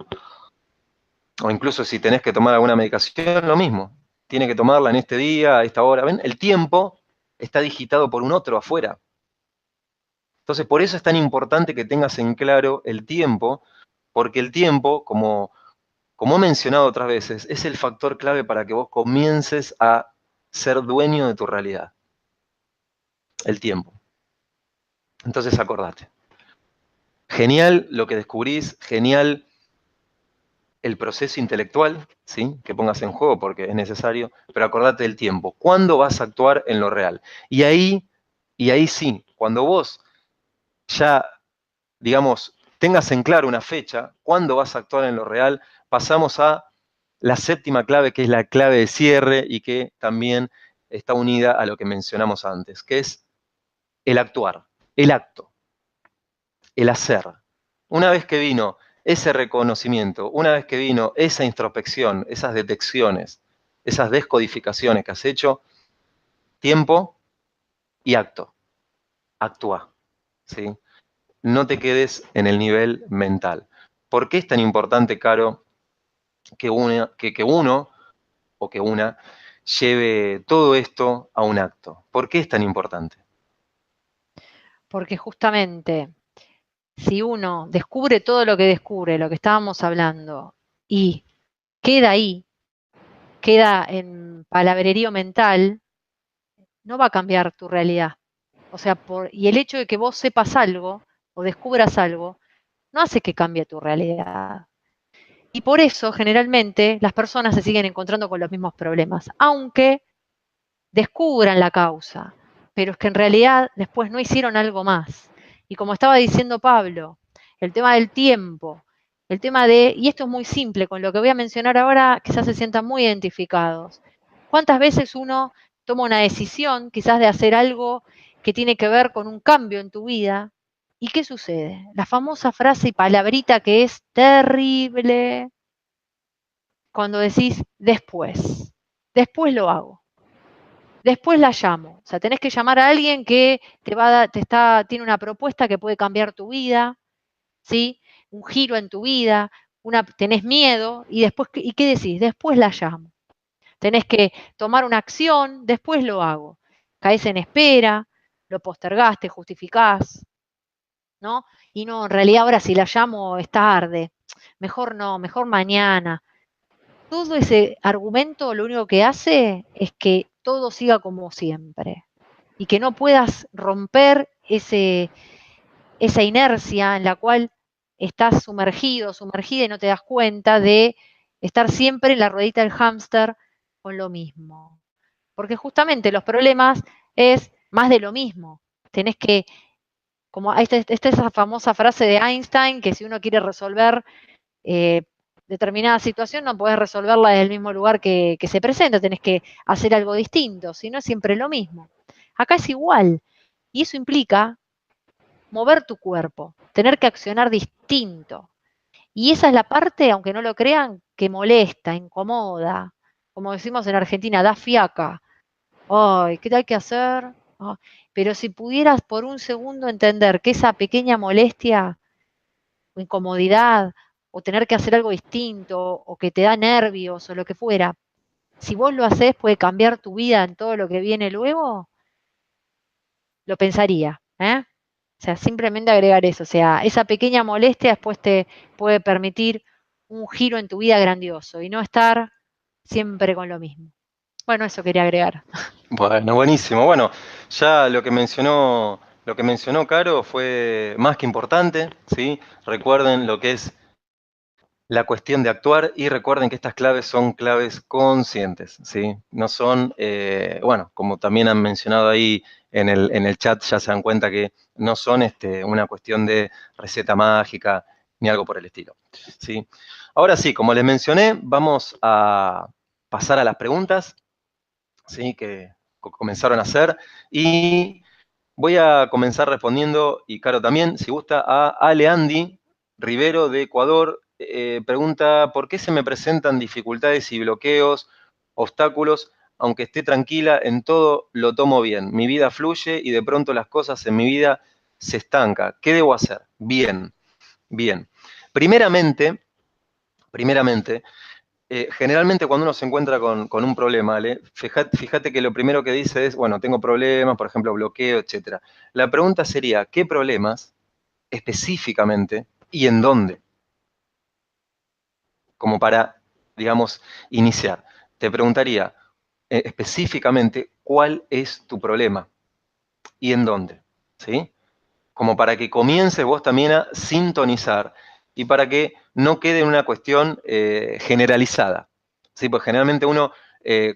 O incluso si tenés que tomar alguna medicación, lo mismo. Tiene que tomarla en este día, a esta hora. ¿Ven? El tiempo está digitado por un otro afuera. Entonces, por eso es tan importante que tengas en claro el tiempo, porque el tiempo, como he mencionado otras veces, es el factor clave para que vos comiences a ser dueño de tu realidad. El tiempo. Entonces, acordate. Genial lo que descubrís, genial el proceso intelectual, ¿sí? Que pongas en juego porque es necesario, pero acordate del tiempo. ¿Cuándo vas a actuar en lo real? Y ahí sí, cuando vos ya, digamos, tengas en claro una fecha, cuándo vas a actuar en lo real, pasamos a la séptima clave, que es la clave de cierre y que también está unida a lo que mencionamos antes, que es el actuar, el acto, el hacer. Una vez que vino ese reconocimiento, una vez que vino esa introspección, esas detecciones, esas descodificaciones que has hecho, tiempo y acto. Actúa, ¿sí? No te quedes en el nivel mental. ¿Por qué es tan importante, Caro, que uno o que una lleve todo esto a un acto? ¿Por qué es tan importante? Porque justamente si uno descubre todo lo que descubre, lo que estábamos hablando, y queda ahí, queda en palabrerío mental, no va a cambiar tu realidad. O sea, y el hecho de que vos sepas algo o descubras algo, no hace que cambie tu realidad. Y por eso, generalmente, las personas se siguen encontrando con los mismos problemas, aunque descubran la causa, pero es que en realidad después no hicieron algo más. Y como estaba diciendo Pablo, el tema del tiempo, el tema y esto es muy simple, con lo que voy a mencionar ahora, quizás se sientan muy identificados. ¿Cuántas veces uno toma una decisión, quizás de hacer algo que tiene que ver con un cambio en tu vida? ¿Y qué sucede? La famosa frase y palabrita que es terrible cuando decís después lo hago. Después la llamo. O sea, tenés que llamar a alguien que tiene una propuesta que puede cambiar tu vida, ¿sí? Un giro en tu vida, tenés miedo, y después, ¿y qué decís? Después la llamo. Tenés que tomar una acción, después lo hago. Caes en espera, lo postergás, te justificás, ¿no? Y no, en realidad ahora si la llamo es tarde. Mejor no, mejor mañana. Todo ese argumento lo único que hace es que todo siga como siempre y que no puedas romper esa inercia en la cual estás sumergido, sumergida y no te das cuenta de estar siempre en la ruedita del hámster con lo mismo. Porque justamente los problemas es más de lo mismo. Tenés que, como esta esa famosa frase de Einstein, que si uno quiere resolver eh, determinada situación, no podés resolverla desde el mismo lugar que se presenta, tenés que hacer algo distinto, si no es siempre lo mismo. Acá es igual, y eso implica mover tu cuerpo, tener que accionar distinto. Y esa es la parte, aunque no lo crean, que molesta, incomoda. Como decimos en Argentina, da fiaca. Ay, ¿qué hay que hacer? Ah, pero si pudieras por un segundo entender que esa pequeña molestia o incomodidad o tener que hacer algo distinto o que te da nervios o lo que fuera, si vos lo haces puede cambiar tu vida en todo lo que viene luego, lo pensaría, ¿eh? O sea, simplemente agregar eso, o sea, esa pequeña molestia después te puede permitir un giro en tu vida grandioso y no estar siempre con lo mismo. Bueno, eso quería agregar. Bueno, buenísimo. Bueno, ya lo que mencionó Caro fue más que importante, ¿sí? Recuerden lo que es la cuestión de actuar y recuerden que estas claves son claves conscientes, ¿sí? No son, bueno, como también han mencionado ahí en el chat, ya se dan cuenta que no son una cuestión de receta mágica ni algo por el estilo, ¿sí? Ahora sí, como les mencioné, vamos a pasar a las preguntas, ¿sí? Que comenzaron a hacer y voy a comenzar respondiendo, y Caro también, si gusta, a Ale Andy Rivero de Ecuador. Pregunta, ¿por qué se me presentan dificultades y bloqueos, obstáculos? Aunque esté tranquila, en todo lo tomo bien. Mi vida fluye y de pronto las cosas en mi vida se estancan. ¿Qué debo hacer? Bien, bien. Primeramente, generalmente cuando uno se encuentra con un problema, ¿vale? Fíjate que lo primero que dice es, bueno, tengo problemas, por ejemplo, bloqueo, etcétera. La pregunta sería, ¿qué problemas específicamente y en dónde? Como para, digamos, iniciar. Te preguntaría específicamente cuál es tu problema y en dónde, ¿sí? Como para que comiences vos también a sintonizar y para que no quede una cuestión generalizada. ¿Sí? Pues generalmente uno,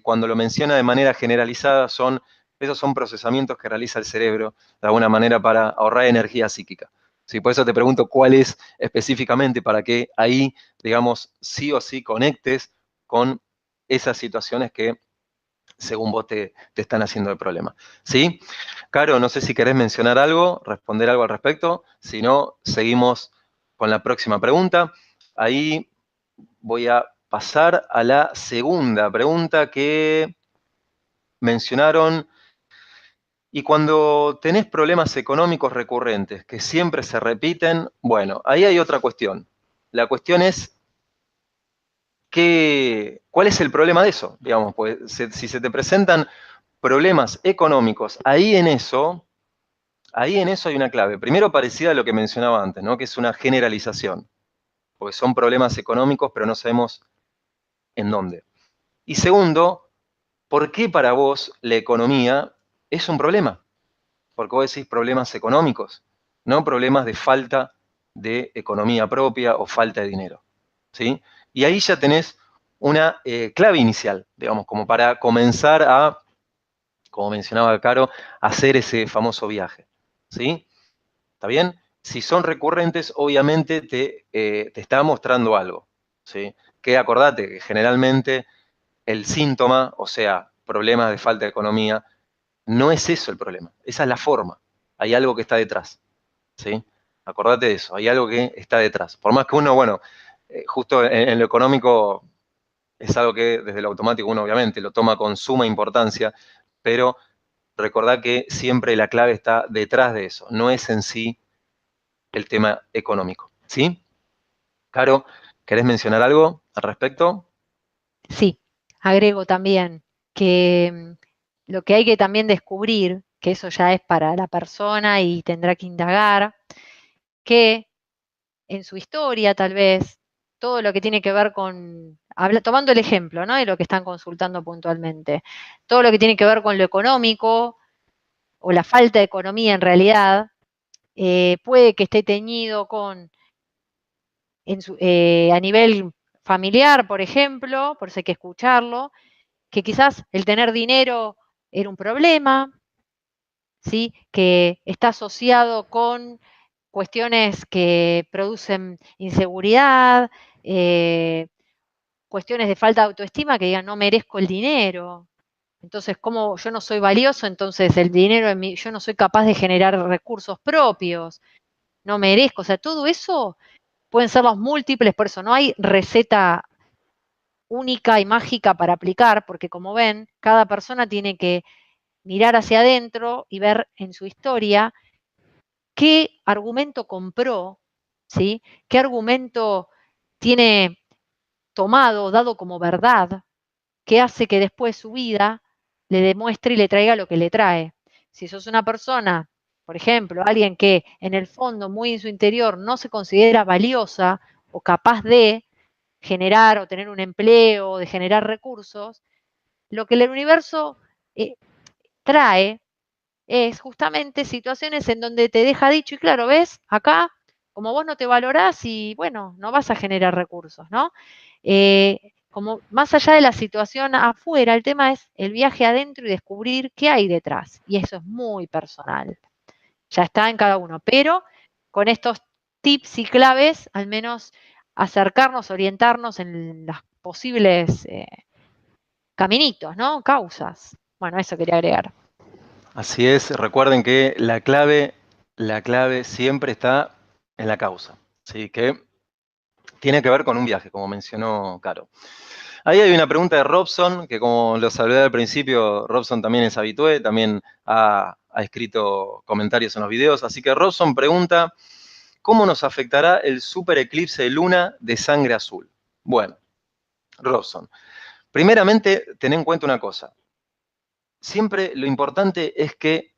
cuando lo menciona de manera generalizada, esos son procesamientos que realiza el cerebro de alguna manera para ahorrar energía psíquica. ¿Sí? Por eso te pregunto cuál es específicamente para que ahí, digamos, sí o sí conectes con esas situaciones que según vos te están haciendo el problema. ¿Sí? Caro, no sé si querés mencionar algo, responder algo al respecto. Si no, seguimos con la próxima pregunta. Ahí voy a pasar a la segunda pregunta que mencionaron. Y cuando tenés problemas económicos recurrentes que siempre se repiten, bueno, ahí hay otra cuestión. La cuestión es ¿cuál es el problema de eso? Digamos, pues si se te presentan problemas económicos, ahí en eso hay una clave. Primero, parecida a lo que mencionaba antes, ¿no? Que es una generalización, porque son problemas económicos, pero no sabemos en dónde. Y segundo, ¿por qué para vos la economía es un problema? Porque vos decís problemas económicos, no problemas de falta de economía propia o falta de dinero. ¿Sí? Y ahí ya tenés una clave inicial, digamos, como para comenzar a, como mencionaba Caro, hacer ese famoso viaje. ¿Sí? ¿Está bien? Si son recurrentes, obviamente te está mostrando algo. ¿Sí? Que acordate que generalmente el síntoma, o sea, problemas de falta de economía, no es eso el problema, esa es la forma. Hay algo que está detrás. ¿Sí? Acordate de eso, hay algo que está detrás. Por más que uno, bueno, justo en lo económico es algo que desde lo automático uno obviamente lo toma con suma importancia, pero recordad que siempre la clave está detrás de eso, no es en sí el tema económico. ¿Sí? Caro, ¿querés mencionar algo al respecto? Sí, agrego también que lo que hay que también descubrir, que eso ya es para la persona y tendrá que indagar, que en su historia tal vez, todo lo que tiene que ver con, tomando el ejemplo, ¿no? De lo que están consultando puntualmente, todo lo que tiene que ver con lo económico o la falta de economía en realidad, puede que esté teñido a nivel familiar, por ejemplo, por eso hay que escucharlo, que quizás el tener dinero era un problema, ¿sí? Que está asociado con cuestiones que producen inseguridad, cuestiones de falta de autoestima que digan no merezco el dinero. Entonces, como yo no soy valioso, entonces el dinero yo no soy capaz de generar recursos propios, no merezco. O sea, todo eso pueden ser los múltiples, por eso no hay receta única y mágica para aplicar, porque como ven, cada persona tiene que mirar hacia adentro y ver en su historia qué argumento compró, ¿sí? ¿Qué argumento tiene tomado, dado como verdad, que hace que después su vida le demuestre y le traiga lo que le trae? Si sos una persona, por ejemplo, alguien que en el fondo, muy en su interior, no se considera valiosa o capaz de generar o tener un empleo, de generar recursos, lo que el universo eh, trae es justamente situaciones en donde te deja dicho, y claro, ves, acá, como vos no te valorás y bueno, no vas a generar recursos, ¿no? Como más allá de la situación afuera, el tema es el viaje adentro y descubrir qué hay detrás. Y eso es muy personal. Ya está en cada uno. Pero con estos tips y claves, al menos acercarnos, orientarnos en las posibles caminitos, ¿no? Causas. Bueno, eso quería agregar. Así es, recuerden que la clave siempre está en la causa, ¿sí? Que tiene que ver con un viaje, como mencionó Caro. Ahí hay una pregunta de Robson, que como lo saludé al principio, Robson también es habitué, también ha escrito comentarios en los videos, así que Robson pregunta, ¿cómo nos afectará el super eclipse de luna de sangre azul? Bueno, Robson, primeramente, ten en cuenta una cosa. Siempre lo importante es que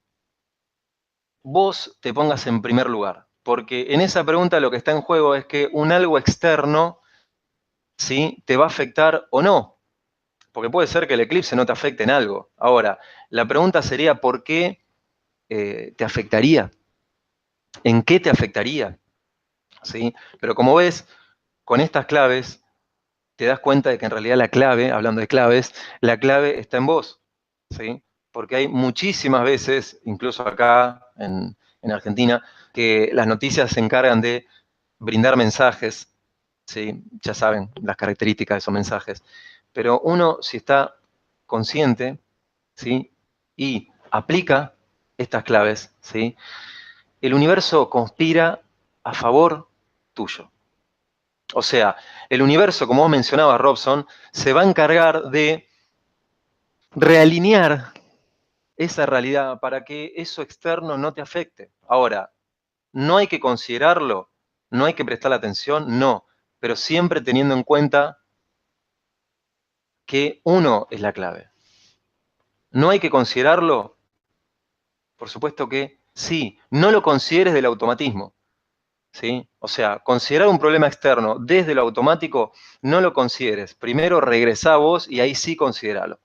vos te pongas en primer lugar, porque en esa pregunta lo que está en juego es que un algo externo, ¿sí? Te va a afectar o no, porque puede ser que el eclipse no te afecte en algo. Ahora, la pregunta sería, ¿por qué te afectaría? ¿En qué te afectaría? ¿Sí? Pero como ves, con estas claves te das cuenta de que en realidad la clave, hablando de claves, la clave está en vos, ¿sí? Porque hay muchísimas veces, incluso acá en Argentina, que las noticias se encargan de brindar mensajes, ¿sí? Ya saben las características de esos mensajes, pero uno si está consciente, ¿sí? Y aplica estas claves, ¿sí? El universo conspira a favor tuyo. O sea, el universo, como vos mencionabas, Robson, se va a encargar de realinear esa realidad para que eso externo no te afecte. Ahora, no hay que considerarlo, no hay que prestar atención, no, pero siempre teniendo en cuenta que uno es la clave. No hay que considerarlo, por supuesto que sí, no lo consideres del automatismo. ¿Sí? O sea, considerar un problema externo desde lo automático, no lo consideres. Primero regresá a vos y ahí sí consideralo,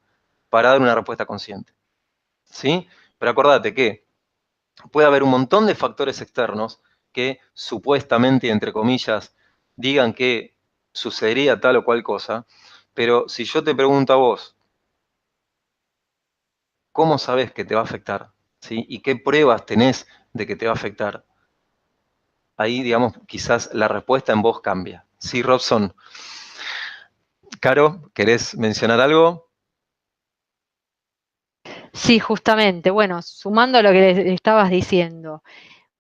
para dar una respuesta consciente. ¿Sí? Pero acordate que puede haber un montón de factores externos que supuestamente, entre comillas, digan que sucedería tal o cual cosa, pero si yo te pregunto a vos, ¿cómo sabes que te va a afectar? ¿Sí? ¿Y qué pruebas tenés de que te va a afectar? Ahí, digamos, quizás la respuesta en vos cambia. Sí, Robson. Caro, ¿querés mencionar algo? Sí, justamente. Bueno, sumando a lo que les estabas diciendo,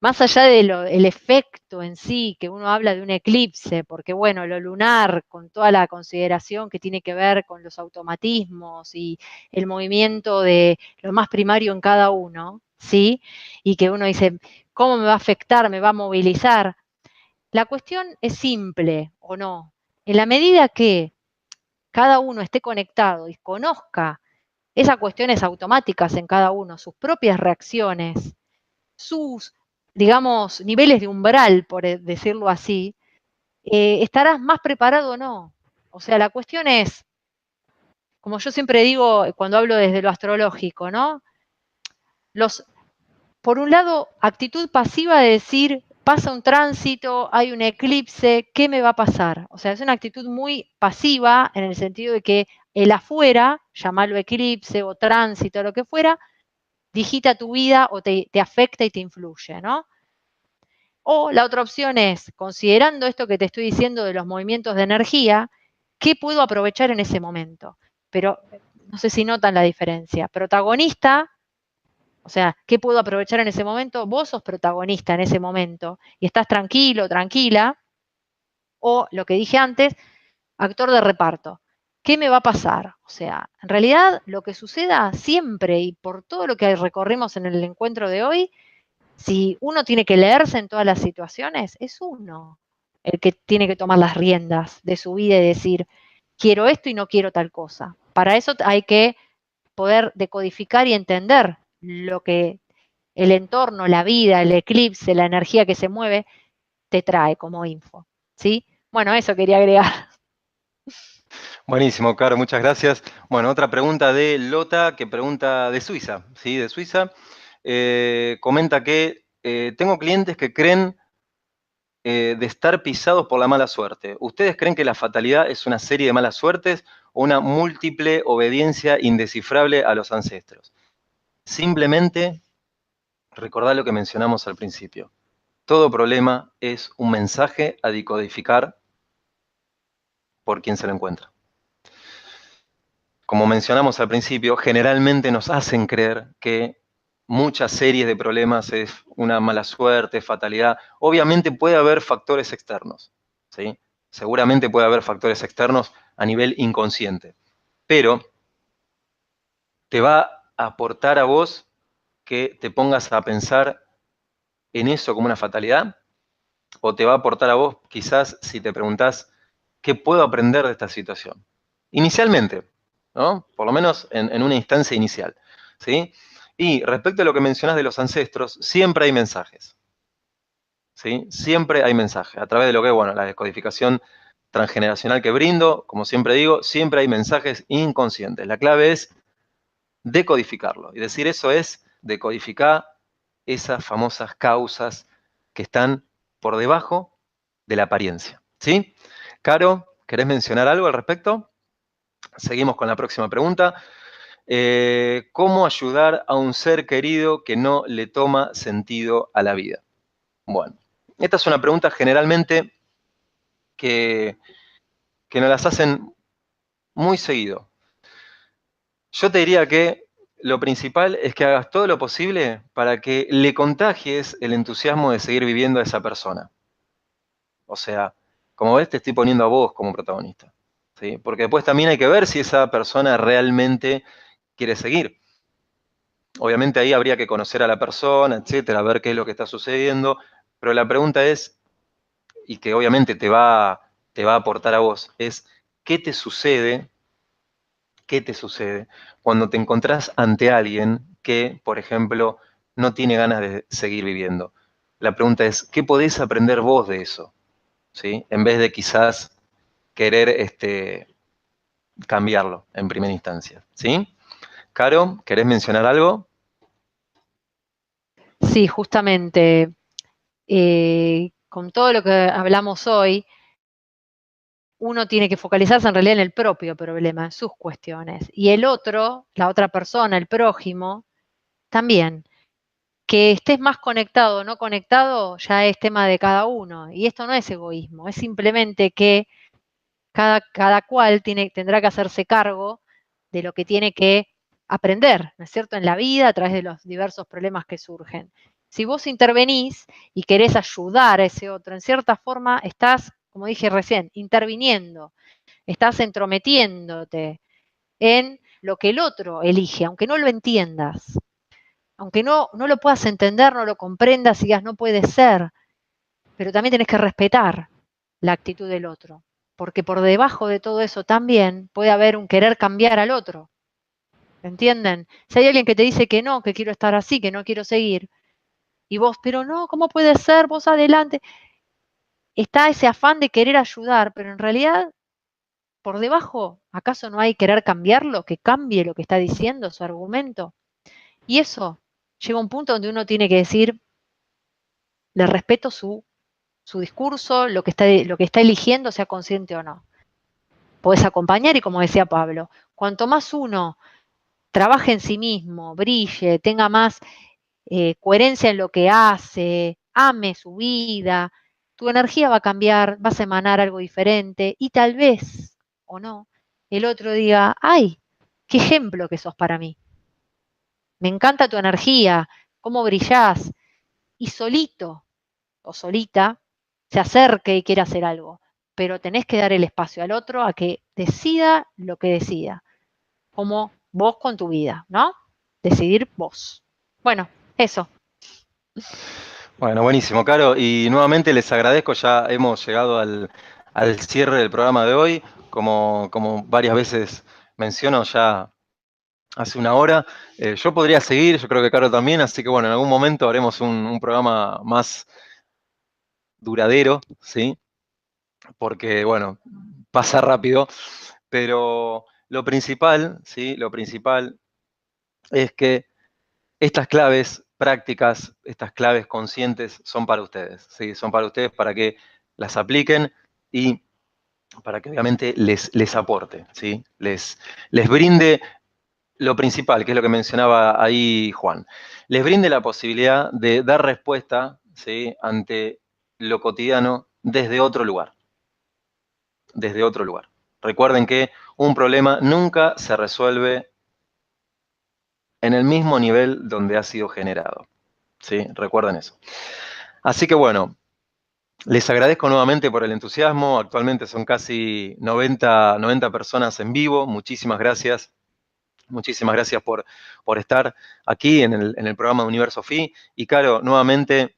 más allá del efecto en sí, que uno habla de un eclipse, porque bueno, lo lunar, con toda la consideración que tiene que ver con los automatismos y el movimiento de lo más primario en cada uno, ¿sí? Y que uno dice, ¿cómo me va a afectar? ¿Me va a movilizar? La cuestión es simple, ¿o no? En la medida que cada uno esté conectado y conozca esas cuestiones automáticas en cada uno, sus propias reacciones, sus, digamos, niveles de umbral, por decirlo así, estarás más preparado o no. O sea, la cuestión es, como yo siempre digo cuando hablo desde lo astrológico, ¿no? Los por un lado, actitud pasiva de decir, pasa un tránsito, hay un eclipse, ¿qué me va a pasar? O sea, es una actitud muy pasiva en el sentido de que el afuera, llamarlo eclipse o tránsito, lo que fuera, digita tu vida o te afecta y te influye, ¿no? O la otra opción es, considerando esto que te estoy diciendo de los movimientos de energía, ¿qué puedo aprovechar en ese momento? Pero no sé si notan la diferencia. Protagonista, o sea, ¿qué puedo aprovechar en ese momento? Vos sos protagonista en ese momento y estás tranquilo, tranquila. O lo que dije antes, actor de reparto. ¿Qué me va a pasar? O sea, en realidad lo que suceda siempre y por todo lo que recorrimos en el encuentro de hoy, si uno tiene que leerse en todas las situaciones, es uno el que tiene que tomar las riendas de su vida y decir, quiero esto y no quiero tal cosa. Para eso hay que poder decodificar y entender lo que el entorno, la vida, el eclipse, la energía que se mueve, te trae como info. ¿Sí? Bueno, eso quería agregar. Buenísimo, Caro, muchas gracias. Bueno, otra pregunta de Lota, que pregunta de Suiza, ¿sí? De Suiza. Comenta que tengo clientes que creen de estar pisados por la mala suerte. ¿Ustedes creen que la fatalidad es una serie de malas suertes o una múltiple obediencia indescifrable a los ancestros? Simplemente recordad lo que mencionamos al principio. Todo problema es un mensaje a decodificar por quien se lo encuentra. Como mencionamos al principio, generalmente nos hacen creer que muchas series de problemas es una mala suerte, fatalidad. Obviamente puede haber factores externos, ¿sí? Seguramente puede haber factores externos a nivel inconsciente, pero te va a aportar a vos que te pongas a pensar en eso como una fatalidad, o te va a aportar a vos quizás si te preguntás qué puedo aprender de esta situación. Inicialmente, ¿no? Por lo menos en una instancia inicial, ¿sí? Y respecto a lo que mencionás de los ancestros, siempre hay mensajes, ¿sí? Siempre hay mensajes. A través de lo que es, bueno, la descodificación transgeneracional que brindo, como siempre digo, siempre hay mensajes inconscientes. La clave es decodificarlo. Y decir eso es decodificar esas famosas causas que están por debajo de la apariencia, ¿sí? Caro, ¿querés mencionar algo al respecto? Seguimos con la próxima pregunta. ¿Cómo ayudar a un ser querido que no le toma sentido a la vida? Bueno, esta es una pregunta generalmente que, que nos las hacen muy seguido. Yo te diría que lo principal es que hagas todo lo posible para que le contagies el entusiasmo de seguir viviendo a esa persona. O sea, como ves, te estoy poniendo a vos como protagonista, ¿sí? Porque después también hay que ver si esa persona realmente quiere seguir. Obviamente ahí habría que conocer a la persona, etcétera, ver qué es lo que está sucediendo, pero la pregunta es, y que obviamente te va a aportar a vos, es ¿qué te sucede? ¿Qué te sucede cuando te encontrás ante alguien que, por ejemplo, no tiene ganas de seguir viviendo? La pregunta es, ¿qué podés aprender vos de eso? ¿Sí? En vez de quizás querer cambiarlo en primera instancia. ¿Sí? Caro, ¿querés mencionar algo? Sí, justamente, con todo lo que hablamos hoy, uno tiene que focalizarse en realidad en el propio problema, en sus cuestiones. Y el otro, la otra persona, el prójimo, también. Que estés más conectado o no conectado ya es tema de cada uno. Y esto no es egoísmo, es simplemente que cada cual tendrá que hacerse cargo de lo que tiene que aprender, ¿no es cierto?, en la vida a través de los diversos problemas que surgen. Si vos intervenís y querés ayudar a ese otro, en cierta forma estás, como dije recién, interviniendo, estás entrometiéndote en lo que el otro elige, aunque no lo entiendas, aunque no lo puedas entender, no lo comprendas, digas no puede ser, pero también tenés que respetar la actitud del otro, porque por debajo de todo eso también puede haber un querer cambiar al otro, ¿entienden? Si hay alguien que te dice que no, que quiero estar así, que no quiero seguir, y vos, pero no, ¿cómo puede ser? Vos adelante. Está ese afán de querer ayudar, pero en realidad, por debajo, ¿acaso no hay querer cambiarlo, que cambie lo que está diciendo, su argumento? Y eso llega un punto donde uno tiene que decir, le respeto su discurso, lo que está eligiendo, sea consciente o no. Podés acompañar y como decía Pablo, cuanto más uno trabaje en sí mismo, brille, tenga más coherencia en lo que hace, ame su vida, tu energía va a cambiar, vas a emanar algo diferente y tal vez, o no, el otro diga, ay, qué ejemplo que sos para mí. Me encanta tu energía, cómo brillás. Y solito o solita se acerque y quiera hacer algo. Pero tenés que dar el espacio al otro a que decida lo que decida, como vos con tu vida, ¿no? Decidir vos. Bueno, eso. Bueno, buenísimo, Caro. Y nuevamente les agradezco, ya hemos llegado al cierre del programa de hoy. Como varias veces menciono, ya hace una hora. Yo podría seguir, yo creo que Caro también, así que bueno, en algún momento haremos un programa más duradero, ¿sí? Porque, bueno, pasa rápido, pero lo principal, ¿sí? Lo principal es que estas claves prácticas, estas claves conscientes son para ustedes, ¿sí? Son para ustedes para que las apliquen y para que obviamente les aporte, ¿sí? Les brinde lo principal, que es lo que mencionaba ahí Juan. Les brinde la posibilidad de dar respuesta, ¿sí? Ante lo cotidiano desde otro lugar, desde otro lugar. Recuerden que un problema nunca se resuelve en el mismo nivel donde ha sido generado. ¿Sí? Recuerden eso. Así que bueno, les agradezco nuevamente por el entusiasmo. Actualmente son casi 90 personas en vivo. Muchísimas gracias. Muchísimas gracias por estar aquí en el programa de Universo FI. Y Caro, nuevamente,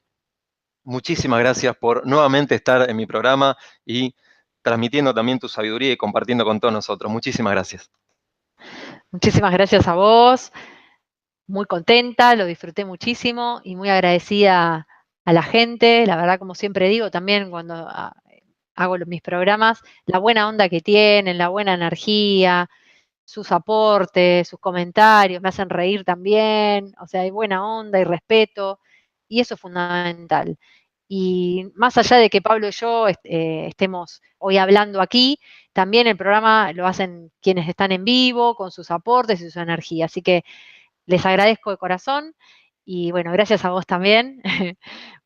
muchísimas gracias por nuevamente estar en mi programa y transmitiendo también tu sabiduría y compartiendo con todos nosotros. Muchísimas gracias. Muchísimas gracias a vos. Muy contenta, lo disfruté muchísimo y muy agradecida a la gente. La verdad, como siempre digo, también cuando hago mis programas, la buena onda que tienen, la buena energía, sus aportes, sus comentarios, me hacen reír también, o sea, hay buena onda y respeto, y eso es fundamental. Y más allá de que Pablo y yo estemos hoy hablando aquí, también el programa lo hacen quienes están en vivo, con sus aportes y su energía. Así que les agradezco de corazón y bueno, gracias a vos también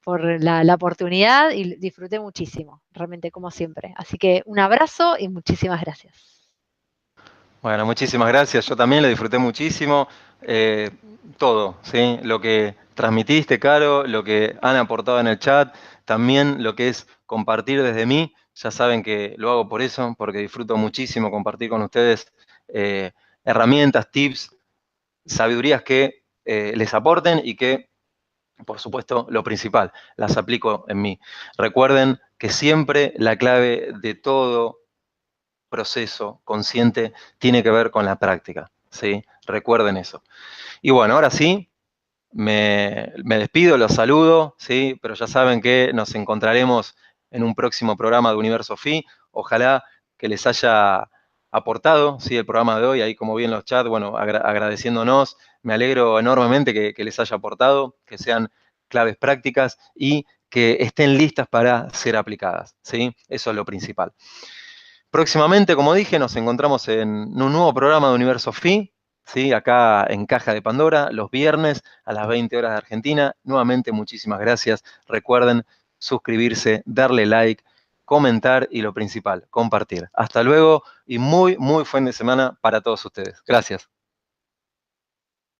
por la oportunidad y disfruté muchísimo, realmente como siempre. Así que un abrazo y muchísimas gracias. Bueno, muchísimas gracias. Yo también lo disfruté muchísimo. Eh, Todo, ¿sí? Lo que transmitiste, Caro, lo que han aportado en el chat, también lo que es compartir desde mí. Ya saben que lo hago por eso, porque disfruto muchísimo compartir con ustedes eh, herramientas, tips, sabidurías que les aporten y que, por supuesto, lo principal, las aplico en mí. Recuerden que siempre la clave de todo proceso consciente tiene que ver con la práctica, ¿sí? Recuerden eso. Y bueno, ahora sí, me despido, los saludo, ¿sí? Pero ya saben que nos encontraremos en un próximo programa de Universo Fi. Ojalá que les haya aportado, ¿sí? El programa de hoy, ahí como vi en los chats, bueno, agradeciéndonos, me alegro enormemente que les haya aportado, que sean claves prácticas y que estén listas para ser aplicadas, ¿sí? Eso es lo principal. Próximamente, como dije, nos encontramos en un nuevo programa de Universo Fi, ¿sí? Acá en Caja de Pandora, los viernes a las 20 horas de Argentina. Nuevamente, muchísimas gracias. Recuerden suscribirse, darle like, comentar y lo principal, compartir. Hasta luego y muy, muy buen de semana para todos ustedes. Gracias.